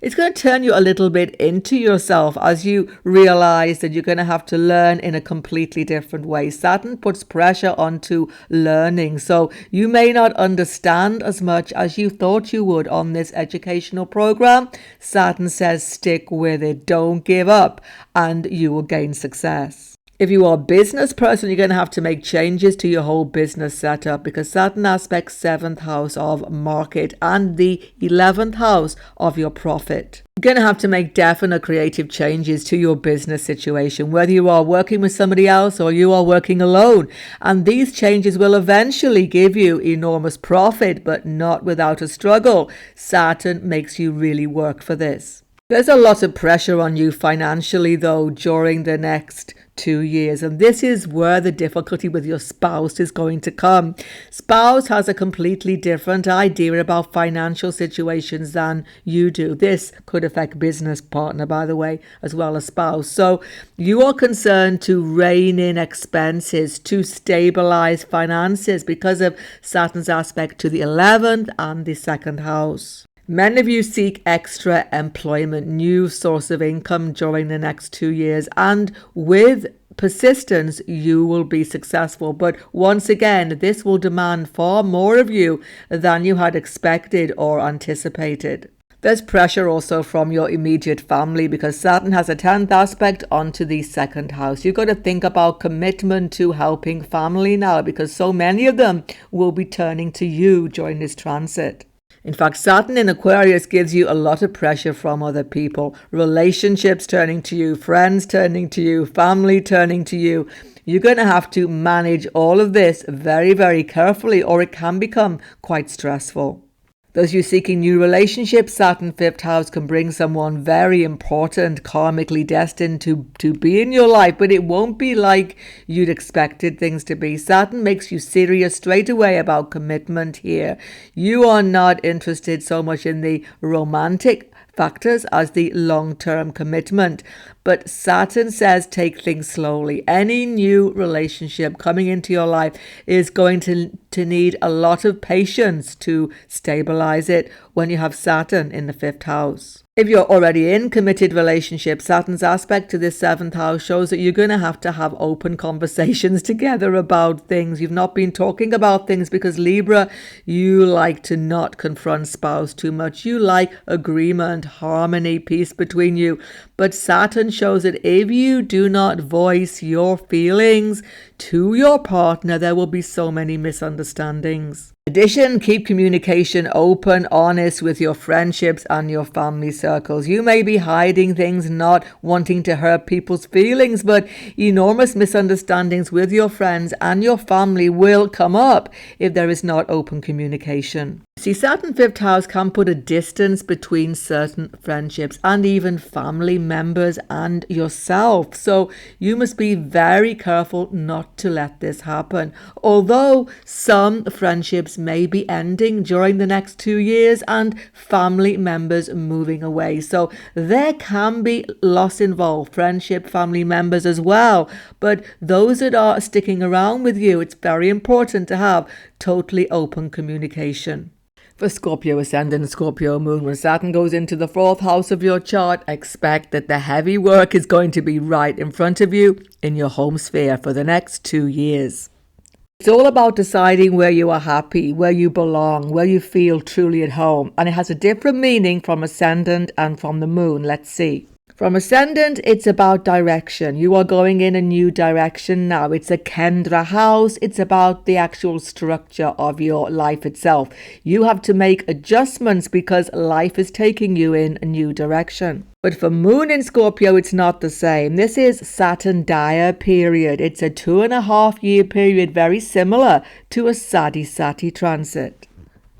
It's going to turn you a little bit into yourself as you realize that you're going to have to learn in a completely different way. Saturn puts pressure onto learning, so you may not understand as much as you thought you would on this educational program. Saturn says stick with it, don't give up, and you will gain success. If you are a business person, you're going to have to make changes to your whole business setup because Saturn aspects 7th house of market and the 11th house of your profit. You're going to have to make definite creative changes to your business situation, whether you are working with somebody else or you are working alone. And these changes will eventually give you enormous profit, but not without a struggle. Saturn makes you really work for this. There's a lot of pressure on you financially, though, during the next 2 years. And this is where the difficulty with your spouse is going to come. Spouse has a completely different idea about financial situations than you do. This could affect business partner, by the way, as well as spouse. So you are concerned to rein in expenses, to stabilize finances because of Saturn's aspect to the 11th and the 2nd house. Many of you seek extra employment, new source of income during the next 2 years, and with persistence, you will be successful. But once again, this will demand far more of you than you had expected or anticipated. There's pressure also from your immediate family because Saturn has a 10th aspect onto the 2nd house. You've got to think about commitment to helping family now because so many of them will be turning to you during this transit. In fact, Saturn in Aquarius gives you a lot of pressure from other people. Relationships turning to you, friends turning to you, family turning to you. You're going to have to manage all of this very, very carefully or it can become quite stressful. Those of you seeking new relationships, Saturn 5th house can bring someone very important, karmically destined to be in your life, but it won't be like you'd expected things to be. Saturn makes you serious straight away about commitment here. You are not interested so much in the romantic factors as the long-term commitment. But Saturn says take things slowly. Any new relationship coming into your life is going to need a lot of patience to stabilize it when you have Saturn in the 5th house. If you're already in committed relationships, Saturn's aspect to this 7th house shows that you're going to have open conversations together about things. You've not been talking about things because Libra, you like to not confront spouse too much. You like agreement, harmony, peace between you. But Saturn shows that if you do not voice your feelings to your partner, there will be so many misunderstandings. In addition, keep communication open, honest with your friendships and your family circles. You may be hiding things, not wanting to hurt people's feelings, but enormous misunderstandings with your friends and your family will come up if there is not open communication. See, Saturn 5th house can put a distance between certain friendships and even family members and yourself. So you must be very careful not to let this happen. Although some friendships may be ending during the next 2 years and family members moving away. So there can be loss involved, friendship, family members as well. But those that are sticking around with you, it's very important to have totally open communication. For Scorpio ascendant and Scorpio moon, when Saturn goes into the 4th house of your chart, expect that the heavy work is going to be right in front of you in your home sphere for the next 2 years. It's all about deciding where you are happy, where you belong, where you feel truly at home. And it has a different meaning from ascendant and from the moon. Let's see. From ascendant, it's about direction. You are going in a new direction now. It's a Kendra house. It's about the actual structure of your life itself. You have to make adjustments because life is taking you in a new direction. But for moon in Scorpio, it's not the same. This is Saturn dire period. It's a 2.5-year period, very similar to a SADE transit.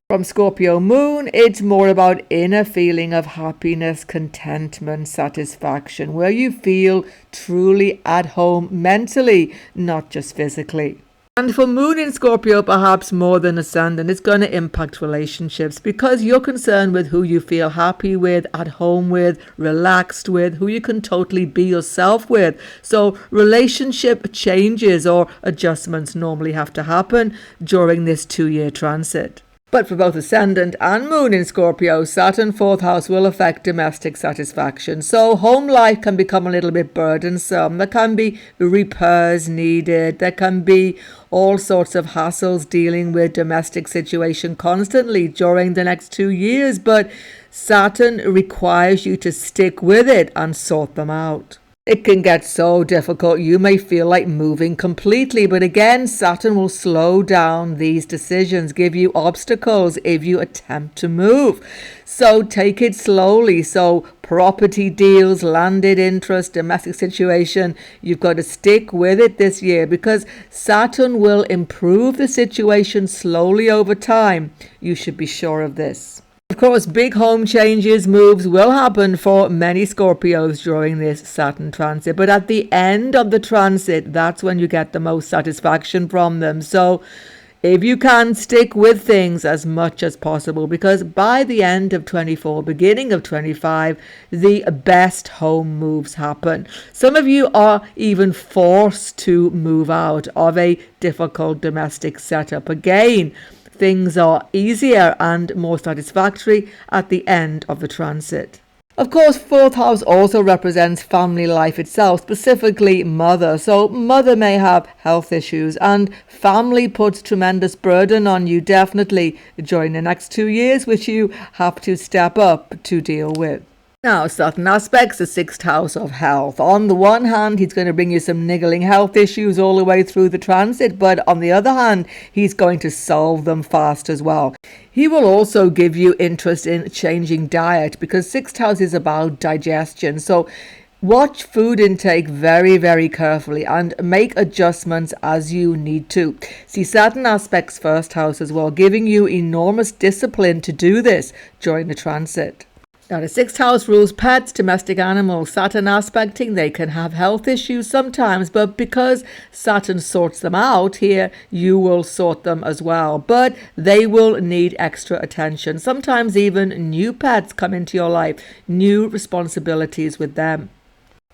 From Scorpio moon, it's more about inner feeling of happiness, contentment, satisfaction, where you feel truly at home mentally, not just physically. And for moon in Scorpio, perhaps more than ascendant, it's going to impact relationships because you're concerned with who you feel happy with, at home with, relaxed with, who you can totally be yourself with. So relationship changes or adjustments normally have to happen during this 2-year transit. But for both ascendant and moon in Scorpio, Saturn 4th house will affect domestic satisfaction. So home life can become a little bit burdensome. There can be repairs needed. There can be all sorts of hassles dealing with domestic situation constantly during the next 2 years. But Saturn requires you to stick with it and sort them out. It can get so difficult you may feel like moving completely, but again, Saturn will slow down these decisions, give you obstacles if you attempt to move. So take it slowly. So property deals, landed interest, domestic situation, you've got to stick with it this year because Saturn will improve the situation slowly over time. You should be sure of this. Of course, big home changes, moves will happen for many Scorpios during this Saturn transit. But at the end of the transit, that's when you get the most satisfaction from them. So if you can, stick with things as much as possible because by the end of 24, beginning of 25, the best home moves happen. Some of you are even forced to move out of a difficult domestic setup. Again, things are easier and more satisfactory at the end of the transit. Of course, 4th house also represents family life itself, specifically mother. So mother may have health issues and family puts tremendous burden on you definitely during the next 2 years, which you have to step up to deal with. Now, Saturn aspects the 6th house of health. On the one hand, he's going to bring you some niggling health issues all the way through the transit, but on the other hand, he's going to solve them fast as well. He will also give you interest in changing diet because 6th house is about digestion. So watch food intake very, very carefully and make adjustments as you need to. See, Saturn aspects 1st house as well, giving you enormous discipline to do this during the transit. Now, the 6th house rules pets, domestic animals. Saturn aspecting, they can have health issues sometimes, but because Saturn sorts them out here, you will sort them as well. But they will need extra attention. Sometimes even new pets come into your life, new responsibilities with them.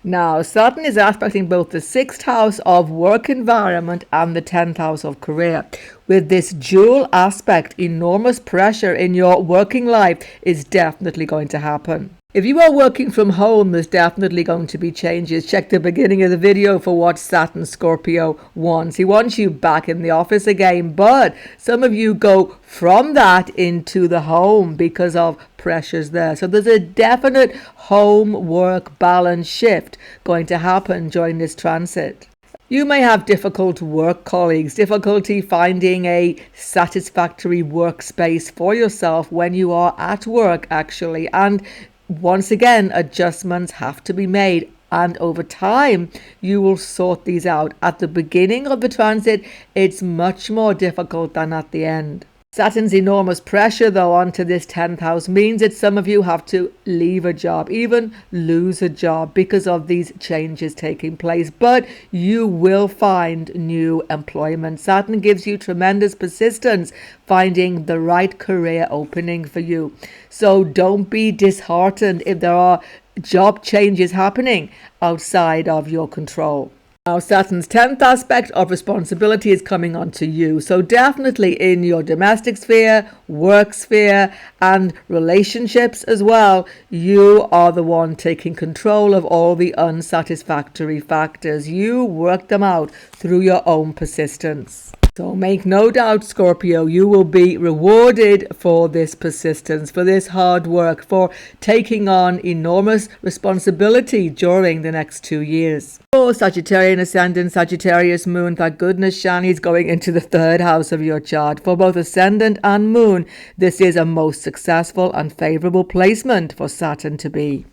Now, Saturn is aspecting both the 6th house of work environment and the 10th house of career. With this dual aspect, enormous pressure in your working life is definitely going to happen. If you are working from home, there's definitely going to be changes. Check the beginning of the video for what Saturn Scorpio wants. He wants you back in the office again, but some of you go from that into the home because of pressures there. So there's a definite home-work balance shift going to happen during this transit. You may have difficult work colleagues, difficulty finding a satisfactory workspace for yourself when you are at work, actually. And once again, adjustments have to be made. And over time, you will sort these out. At the beginning of the transit, it's much more difficult than at the end. Saturn's enormous pressure, though, onto this 10th house means that some of you have to leave a job, even lose a job because of these changes taking place. But you will find new employment. Saturn gives you tremendous persistence finding the right career opening for you. So don't be disheartened if there are job changes happening outside of your control. Now, Saturn's 10th aspect of responsibility is coming onto you. So definitely in your domestic sphere, work sphere, and relationships as well, you are the one taking control of all the unsatisfactory factors. You work them out through your own persistence. So make no doubt, Scorpio, you will be rewarded for this persistence, for this hard work, for taking on enormous responsibility during the next 2 years. For Sagittarian Ascendant, Sagittarius Moon, thank goodness Shani's going into the 3rd house of your chart. For both Ascendant and Moon, this is a most successful and favorable placement for Saturn to be.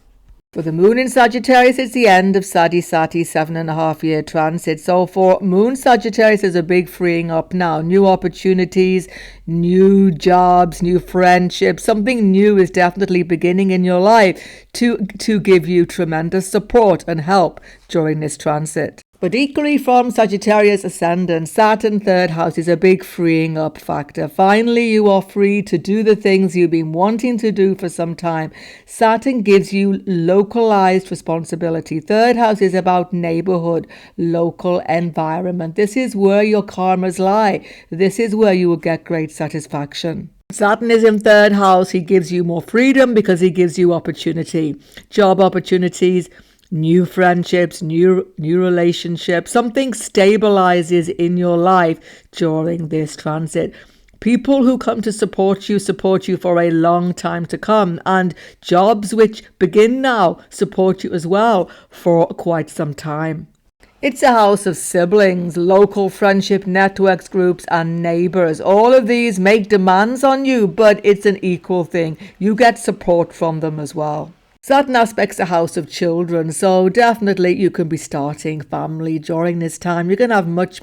For the Moon in Sagittarius, it's the end of SADE, SATI 7.5-year transit. So for Moon Sagittarius, there's a big freeing up now. New opportunities, new jobs, new friendships. Something new is definitely beginning in your life to give you tremendous support and help during this transit. But equally from Sagittarius Ascendant, Saturn 3rd house is a big freeing up factor. Finally, you are free to do the things you've been wanting to do for some time. Saturn gives you localized responsibility. 3rd house is about neighborhood, local environment. This is where your karmas lie. This is where you will get great satisfaction. Saturn is in 3rd house. He gives you more freedom because he gives you opportunity, job opportunities, new friendships, new relationships. Something stabilizes in your life during this transit. People who come to support you for a long time to come, and jobs which begin now support you as well for quite some time. It's a house of siblings, local friendship networks, groups, and neighbors. All of these make demands on you, but it's an equal thing. You get support from them as well. Saturn aspects a house of children, so definitely you can be starting family during this time. You're going to have much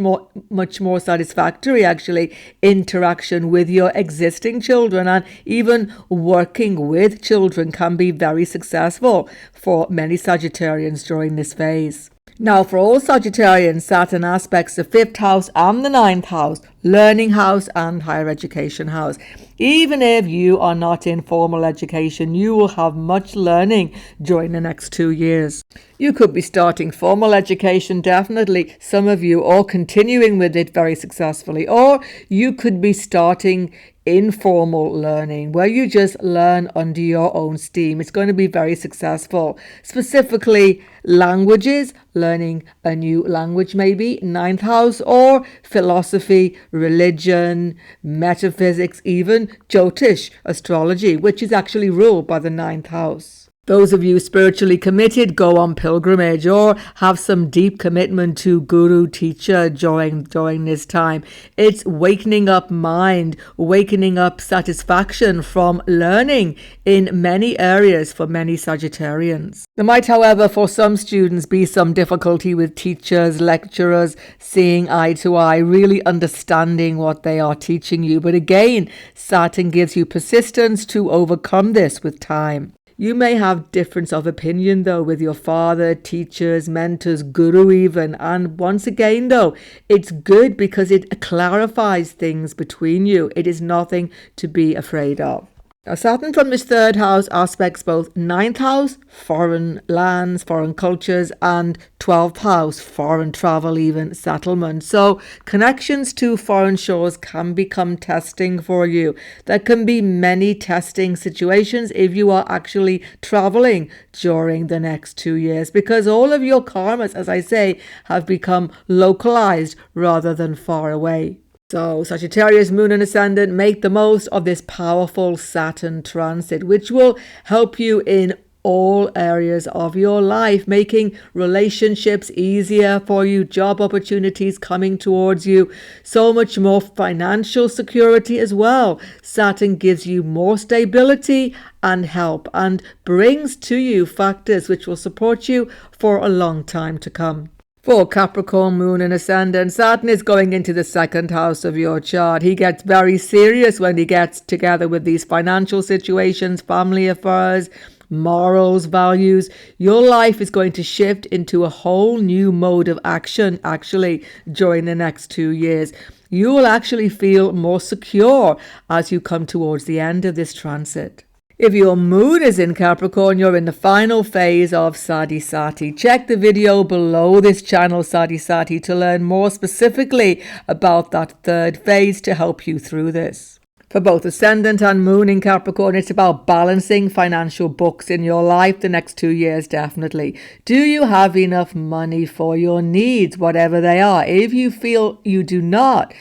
more satisfactory actually interaction with your existing children, and even working with children can be very successful for many Sagittarians during this phase. Now, for all Sagittarians, Saturn aspects the 5th house and the 9th house, learning house and higher education house. Even if you are not in formal education, you will have much learning during the next 2 years. You could be starting formal education, definitely, some of you, or continuing with it very successfully, or you could be starting informal learning where you just learn under your own steam. It's going to be very successful. Specifically, languages, learning a new language maybe, 9th house, or philosophy, religion, metaphysics, even Jyotish astrology, which is actually ruled by the 9th house. Those of you spiritually committed, go on pilgrimage or have some deep commitment to guru teacher during this time. It's wakening up mind, wakening up satisfaction from learning in many areas for many Sagittarians. There might, however, for some students be some difficulty with teachers, lecturers, seeing eye to eye, really understanding what they are teaching you. But again, Saturn gives you persistence to overcome this with time. You may have difference of opinion though with your father, teachers, mentors, guru even. And once again though, it's good because it clarifies things between you. It is nothing to be afraid of. Now, Saturn from this 3rd house aspects both 9th house, foreign lands, foreign cultures, and 12th house, foreign travel, even settlement. So connections to foreign shores can become testing for you. There can be many testing situations if you are actually traveling during the next 2 years, because all of your karmas, as I say, have become localized rather than far away. So Sagittarius Moon and Ascendant, make the most of this powerful Saturn transit, which will help you in all areas of your life, making relationships easier for you, job opportunities coming towards you, so much more financial security as well. Saturn gives you more stability and help and brings to you factors which will support you for a long time to come. For Capricorn Moon and Ascendant, Saturn is going into the 2nd house of your chart. He gets very serious when he gets together with these financial situations, family affairs, morals, values. Your life is going to shift into a whole new mode of action actually during the next 2 years. You will actually feel more secure as you come towards the end of this transit. If your moon is in Capricorn, you're in the final phase of SADE. Check the video below this channel, SADE, to learn more specifically about that third phase to help you through this. For both ascendant and moon in Capricorn, it's about balancing financial books in your life the next 2 years, definitely. Do you have enough money for your needs, whatever they are? If you feel you do not,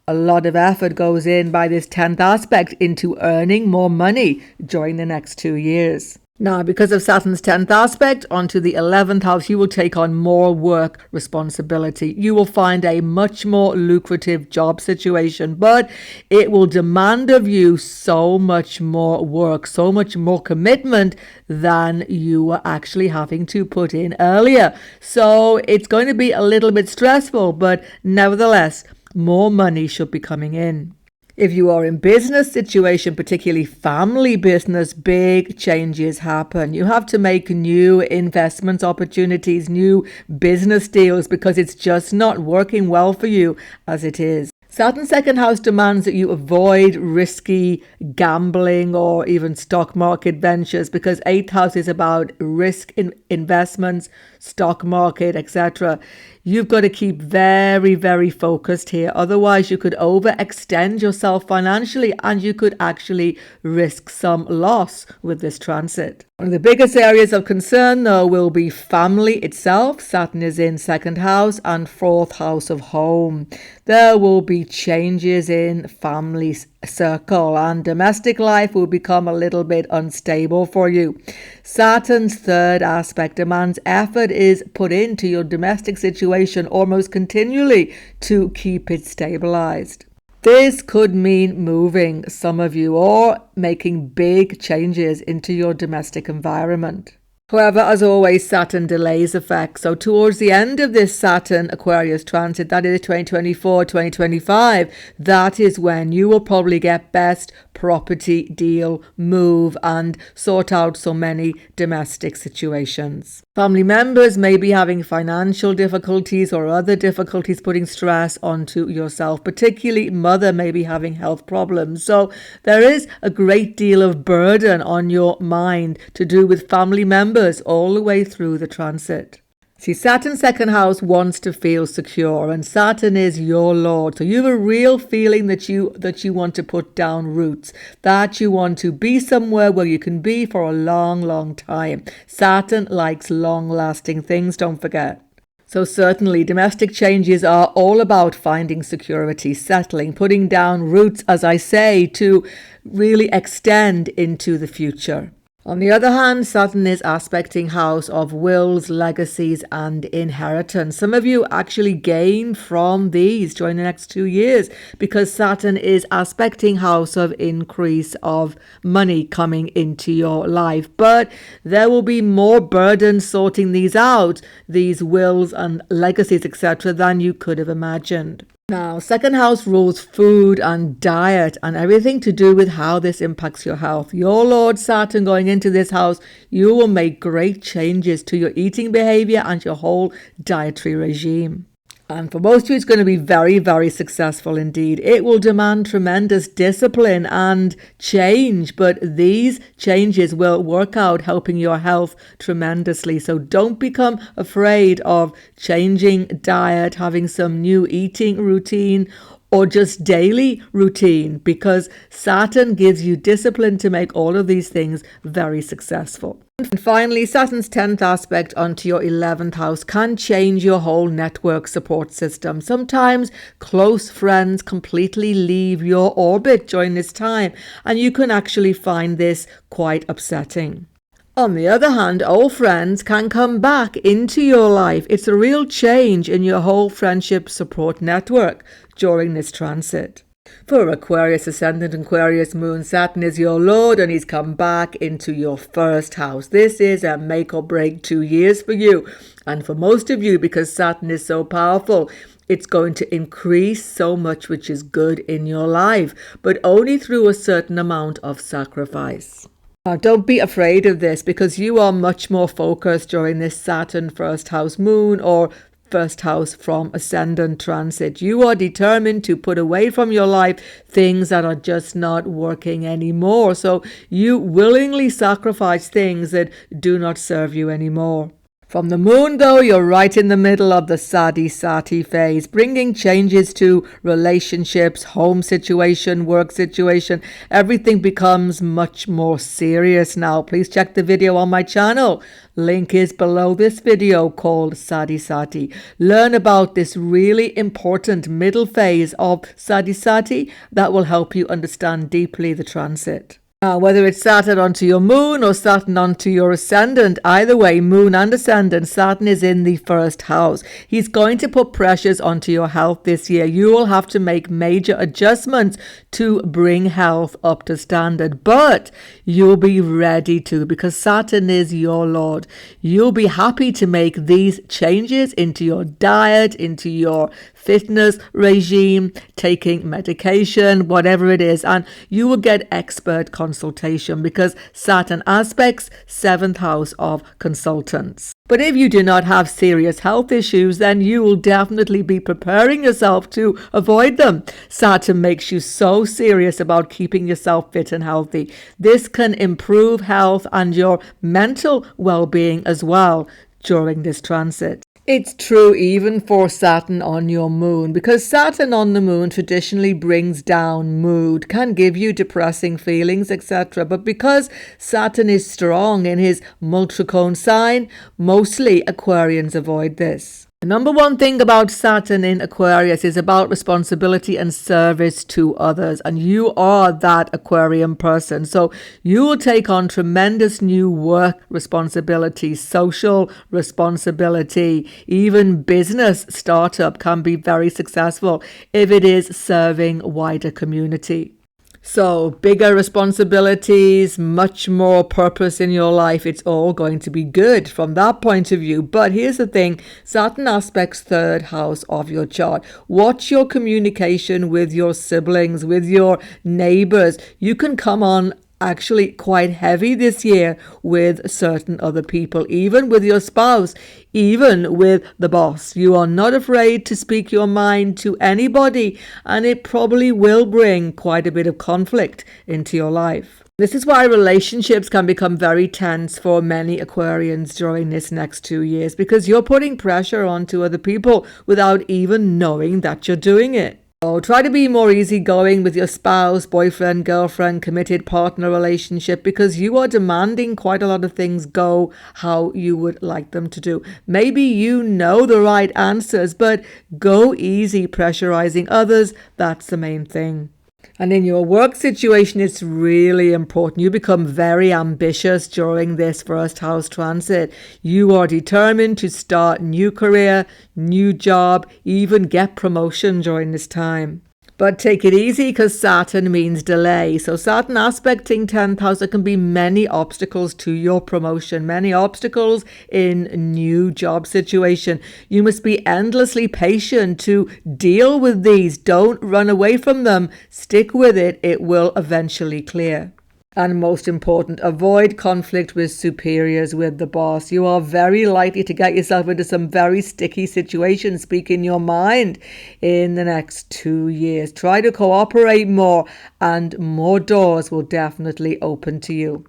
a lot of effort goes in by this 10th aspect into earning more money during the next 2 years. Now, because of Saturn's 10th aspect onto the 11th house, you will take on more work responsibility. You will find a much more lucrative job situation, but it will demand of you so much more work, so much more commitment than you were actually having to put in earlier. So it's going to be a little bit stressful, but nevertheless, more money should be coming in. If you are in business situation, particularly family business, big changes happen. You have to make new investment opportunities, new business deals, because it's just not working well for you as it is. Saturn's second house demands that you avoid risky gambling or even stock market ventures, because 8th house is about risk in investments, stock market, etc. You've got to keep very, very focused here. Otherwise, you could overextend yourself financially and you could actually risk some loss with this transit. One of the biggest areas of concern, though, will be family itself. Saturn is in 2nd house and 4th house of home. There will be changes in family circle and domestic life will become a little bit unstable for you. Saturn's 3rd aspect demands effort is put into your domestic situation almost continually to keep it stabilized. This could mean moving, some of you, or making big changes into your domestic environment. However, as always, Saturn delays effects. So towards the end of this Saturn Aquarius transit, that is 2024-2025, that is when you will probably get best property deal, move, and sort out so many domestic situations. Family members may be having financial difficulties or other difficulties, putting stress onto yourself. Particularly mother may be having health problems. So there is a great deal of burden on your mind to do with family members all the way through the transit. See, Saturn's 2nd house wants to feel secure, and Saturn is your lord. So you have a real feeling that you want to put down roots, that you want to be somewhere where you can be for a long, long time. Saturn likes long-lasting things, don't forget. So certainly domestic changes are all about finding security, settling, putting down roots, as I say, to really extend into the future. On the other hand, Saturn is aspecting house of wills, legacies, and inheritance. Some of you actually gain from these during the next 2 years because Saturn is aspecting house of increase of money coming into your life. But there will be more burden sorting these out, these wills and legacies, etc., than you could have imagined. Now, 2nd house rules food and diet and everything to do with how this impacts your health. Your Lord Saturn going into this house, you will make great changes to your eating behavior and your whole dietary regime. And for most of you, it's going to be very, very successful indeed. It will demand tremendous discipline and change, but these changes will work out helping your health tremendously. So don't become afraid of changing diet, having some new eating routine, or just daily routine, because Saturn gives you discipline to make all of these things very successful. And finally, Saturn's 10th aspect onto your 11th house can change your whole network support system. Sometimes close friends completely leave your orbit during this time, and you can actually find this quite upsetting. On the other hand, old friends can come back into your life. It's a real change in your whole friendship support network during this transit. For Aquarius ascendant and Aquarius moon, Saturn is your lord and he's come back into your 1st house. This is a make or break 2 years for you. And for most of you, because Saturn is so powerful, it's going to increase so much which is good in your life, but only through a certain amount of sacrifice. Now, don't be afraid of this because you are much more focused during this Saturn 1st house moon or first house from ascendant transit. You are determined to put away from your life things that are just not working anymore. So you willingly sacrifice things that do not serve you anymore. From the moon, though, you're right in the middle of the SATI phase, bringing changes to relationships, home situation, work situation. Everything becomes much more serious now. Please check the video on my channel. Link is below this video called SATI. Learn about this really important middle phase of SATI that will help you understand deeply the transit. Whether it's Saturn onto your moon or Saturn onto your ascendant, either way, moon and ascendant, Saturn is in the first house. He's going to put pressures onto your health this year. You will have to make major adjustments to bring health up to standard, but you'll be ready to, because Saturn is your Lord. You'll be happy to make these changes into your diet, into your fitness regime, taking medication, whatever it is, and you will get expert consultation because Saturn aspects 7th house of consultants. But if you do not have serious health issues, then you will definitely be preparing yourself to avoid them. Saturn makes you so serious about keeping yourself fit and healthy. This can improve health and your mental well-being as well during this transit. It's true even for Saturn on your moon, because Saturn on the moon traditionally brings down mood, can give you depressing feelings, etc. But because Saturn is strong in his multicone sign, mostly Aquarians avoid this. The number one thing about Saturn in Aquarius is about responsibility and service to others. And you are that Aquarian person. So you will take on tremendous new work responsibility, social responsibility, even business startup can be very successful if it is serving wider community. So bigger responsibilities, much more purpose in your life. It's all going to be good from that point of view. But here's the thing, Saturn aspects 3rd house of your chart. Watch your communication with your siblings, with your neighbors. You can come on actually quite heavy this year with certain other people, even with your spouse, even with the boss. You are not afraid to speak your mind to anybody, and it probably will bring quite a bit of conflict into your life. This is why relationships can become very tense for many Aquarians during this next 2 years, because you're putting pressure onto other people without even knowing that you're doing it. So try to be more easygoing with your spouse, boyfriend, girlfriend, committed partner relationship, because you are demanding quite a lot of things go how you would like them to do. Maybe you know the right answers, but go easy pressurizing others. That's the main thing. And in your work situation, it's really important. You become very ambitious during this 1st house transit. You are determined to start new career, new job, even get promotion during this time. But take it easy, because Saturn means delay. So Saturn aspecting 10th house, there can be many obstacles to your promotion, many obstacles in new job situation. You must be endlessly patient to deal with these. Don't run away from them. Stick with it. It will eventually clear. And most important, avoid conflict with superiors, with the boss. You are very likely to get yourself into some very sticky situations, speaking your mind, in the next 2 years. Try to cooperate more, and more doors will definitely open to you.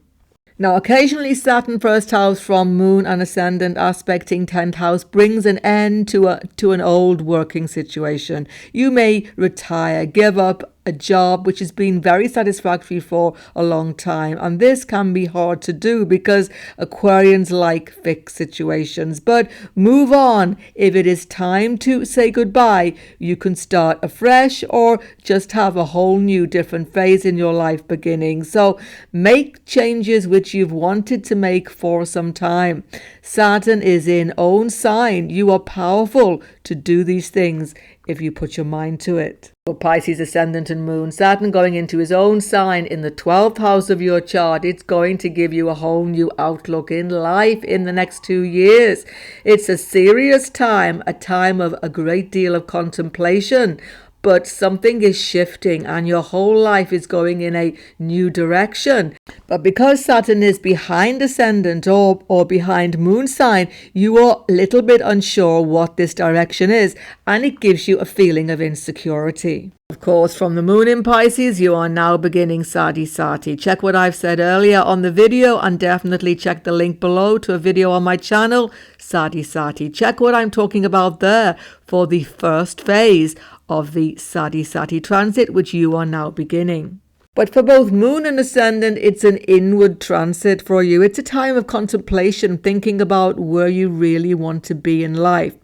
Now, occasionally Saturn 1st house from moon and ascendant aspecting 10th house brings an end to an old working situation. You may retire, give up a job which has been very satisfactory for a long time, and this can be hard to do because Aquarians like fixed situations. But move on. If it is time to say goodbye, you can start afresh or just have a whole new different phase in your life beginning. So make changes which you've wanted to make for some time. Saturn is in own sign. You are powerful to do these things if you put your mind to it. For Pisces ascendant and moon, Saturn going into his own sign in the 12th house of your chart, it's going to give you a whole new outlook in life in the next 2 years. It's a serious time, a time of a great deal of contemplation, but something is shifting and your whole life is going in a new direction. But because Saturn is behind ascendant or behind moon sign, you are a little bit unsure what this direction is, and it gives you a feeling of insecurity. Of course, from the moon in Pisces, you are now beginning SATI. Check what I've said earlier on the video, and definitely check the link below to a video on my channel, SATI. Check what I'm talking about there for the first phase of the SATI transit, which you are now beginning. But for both moon and ascendant, it's an inward transit for you. It's a time of contemplation, thinking about where you really want to be in life.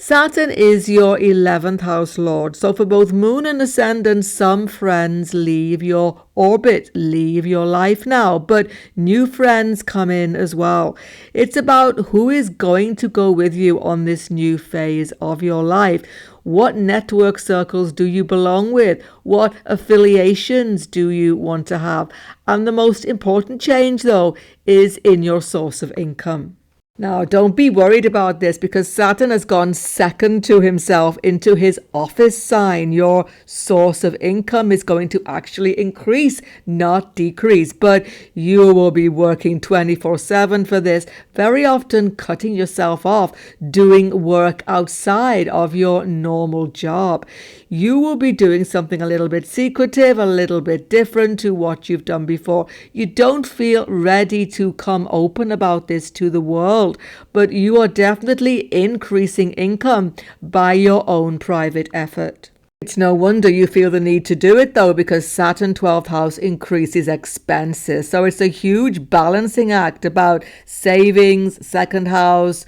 Saturn is your 11th house lord. So for both moon and ascendant, some friends leave your orbit, leave your life now, but new friends come in as well. It's about who is going to go with you on this new phase of your life. What network circles do you belong with? What affiliations do you want to have? And the most important change, though, is in your source of income. Now, don't be worried about this, because Saturn has gone second to himself into his office sign. Your source of income is going to actually increase, not decrease. But you will be working 24/7 for this, very often cutting yourself off, doing work outside of your normal job. You will be doing something a little bit secretive, a little bit different to what you've done before. You don't feel ready to come open about this to the world, but you are definitely increasing income by your own private effort. It's no wonder you feel the need to do it, though, because Saturn 12th house increases expenses. So it's a huge balancing act about savings, second house,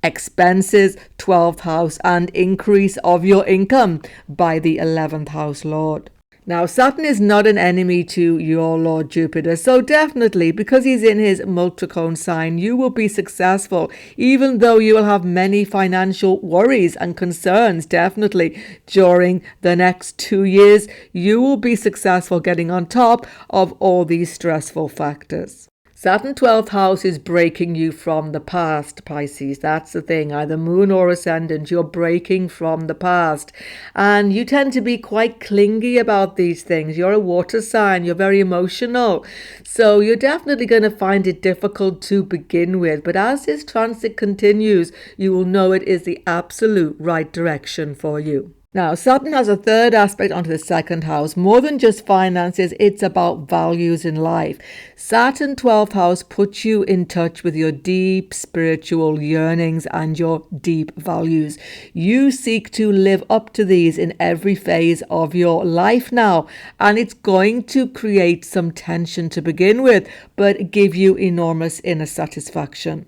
expenses, 12th house, and increase of your income by the 11th house lord. Now, Saturn is not an enemy to your Lord Jupiter, so definitely, because he's in his multicone sign, you will be successful, even though you will have many financial worries and concerns. Definitely, during the next 2 years, you will be successful getting on top of all these stressful factors. Saturn 12th house is breaking you from the past, Pisces. That's the thing. Either moon or ascendant, you're breaking from the past. And you tend to be quite clingy about these things. You're a water sign. You're very emotional. So you're definitely going to find it difficult to begin with. But as this transit continues, you will know it is the absolute right direction for you. Now, Saturn has a third aspect onto the second house. More than just finances, it's about values in life. Saturn 12th house puts you in touch with your deep spiritual yearnings and your deep values. You seek to live up to these in every phase of your life now, and it's going to create some tension to begin with, but give you enormous inner satisfaction.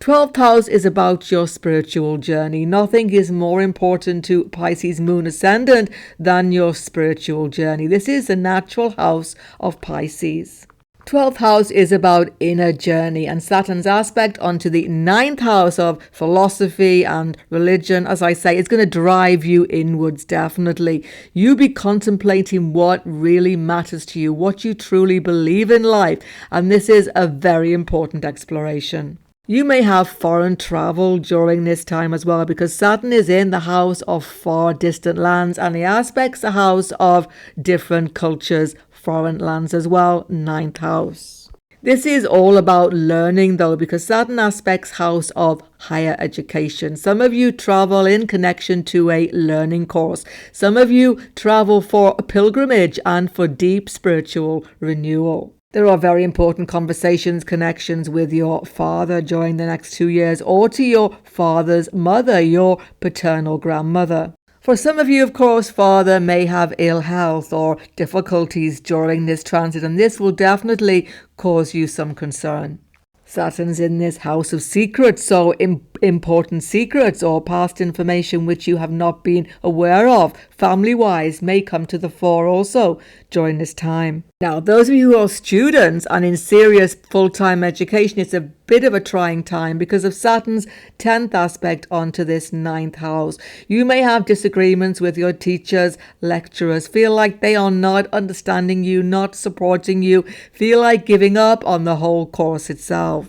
12th house is about your spiritual journey. Nothing is more important to Pisces moon ascendant than your spiritual journey. This is the natural house of Pisces. 12th house is about inner journey, and Saturn's aspect onto the 9th house of philosophy and religion, as I say, is going to drive you inwards, definitely. You be contemplating what really matters to you, what you truly believe in life, and this is a very important exploration. You may have foreign travel during this time as well, because Saturn is in the house of far distant lands, and the aspects the house of different cultures, foreign lands as well, 9th house. This is all about learning, though, because Saturn aspects house of higher education. Some of you travel in connection to a learning course. Some of you travel for a pilgrimage and for deep spiritual renewal. There are very important conversations, connections with your father during the next 2 years, or to your father's mother, your paternal grandmother. For some of you, of course, father may have ill health or difficulties during this transit, and this will definitely cause you some concern. Saturn's in this house of secrets, so important secrets or past information which you have not been aware of, family-wise, may come to the fore also during this time. Now, those of you who are students and in serious full-time education, it's a bit of a trying time because of Saturn's 10th aspect onto this 9th house. You may have disagreements with your teachers, lecturers, feel like they are not understanding you, not supporting you, feel like giving up on the whole course itself.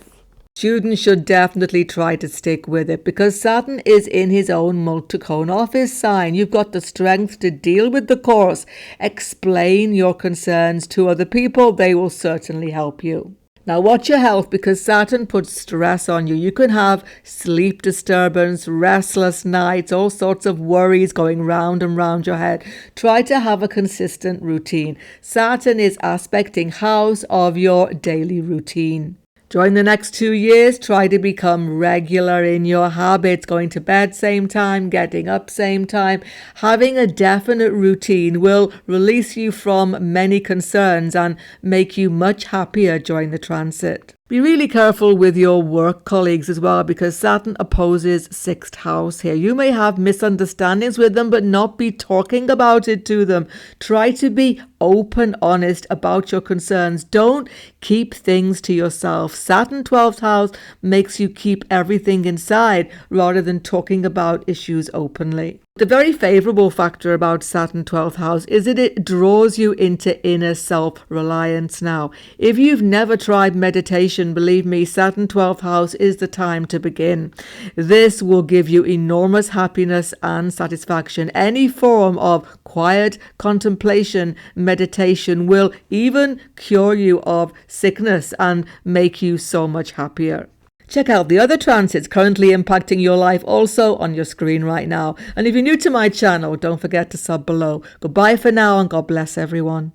Students should definitely try to stick with it because Saturn is in his own multicone office sign. You've got the strength to deal with the course. Explain your concerns to other people. They will certainly help you. Now watch your health because Saturn puts stress on you. You can have sleep disturbance, restless nights, all sorts of worries going round and round your head. Try to have a consistent routine. Saturn is aspecting house of your daily routine. During the next 2 years, try to become regular in your habits, going to bed same time, getting up same time. Having a definite routine will release you from many concerns and make you much happier during the transit. Be really careful with your work colleagues as well because Saturn opposes 6th house here. You may have misunderstandings with them but not be talking about it to them. Try to be open, honest about your concerns. Don't keep things to yourself. Saturn 12th house makes you keep everything inside rather than talking about issues openly. The very favourable factor about Saturn 12th house is that it draws you into inner self-reliance now. If you've never tried meditation, believe me, Saturn 12th house is the time to begin. This will give you enormous happiness and satisfaction. Any form of quiet contemplation, meditation will even cure you of sickness and make you so much happier. Check out the other transits currently impacting your life also on your screen right now. And if you're new to my channel, don't forget to sub below. Goodbye for now and God bless everyone.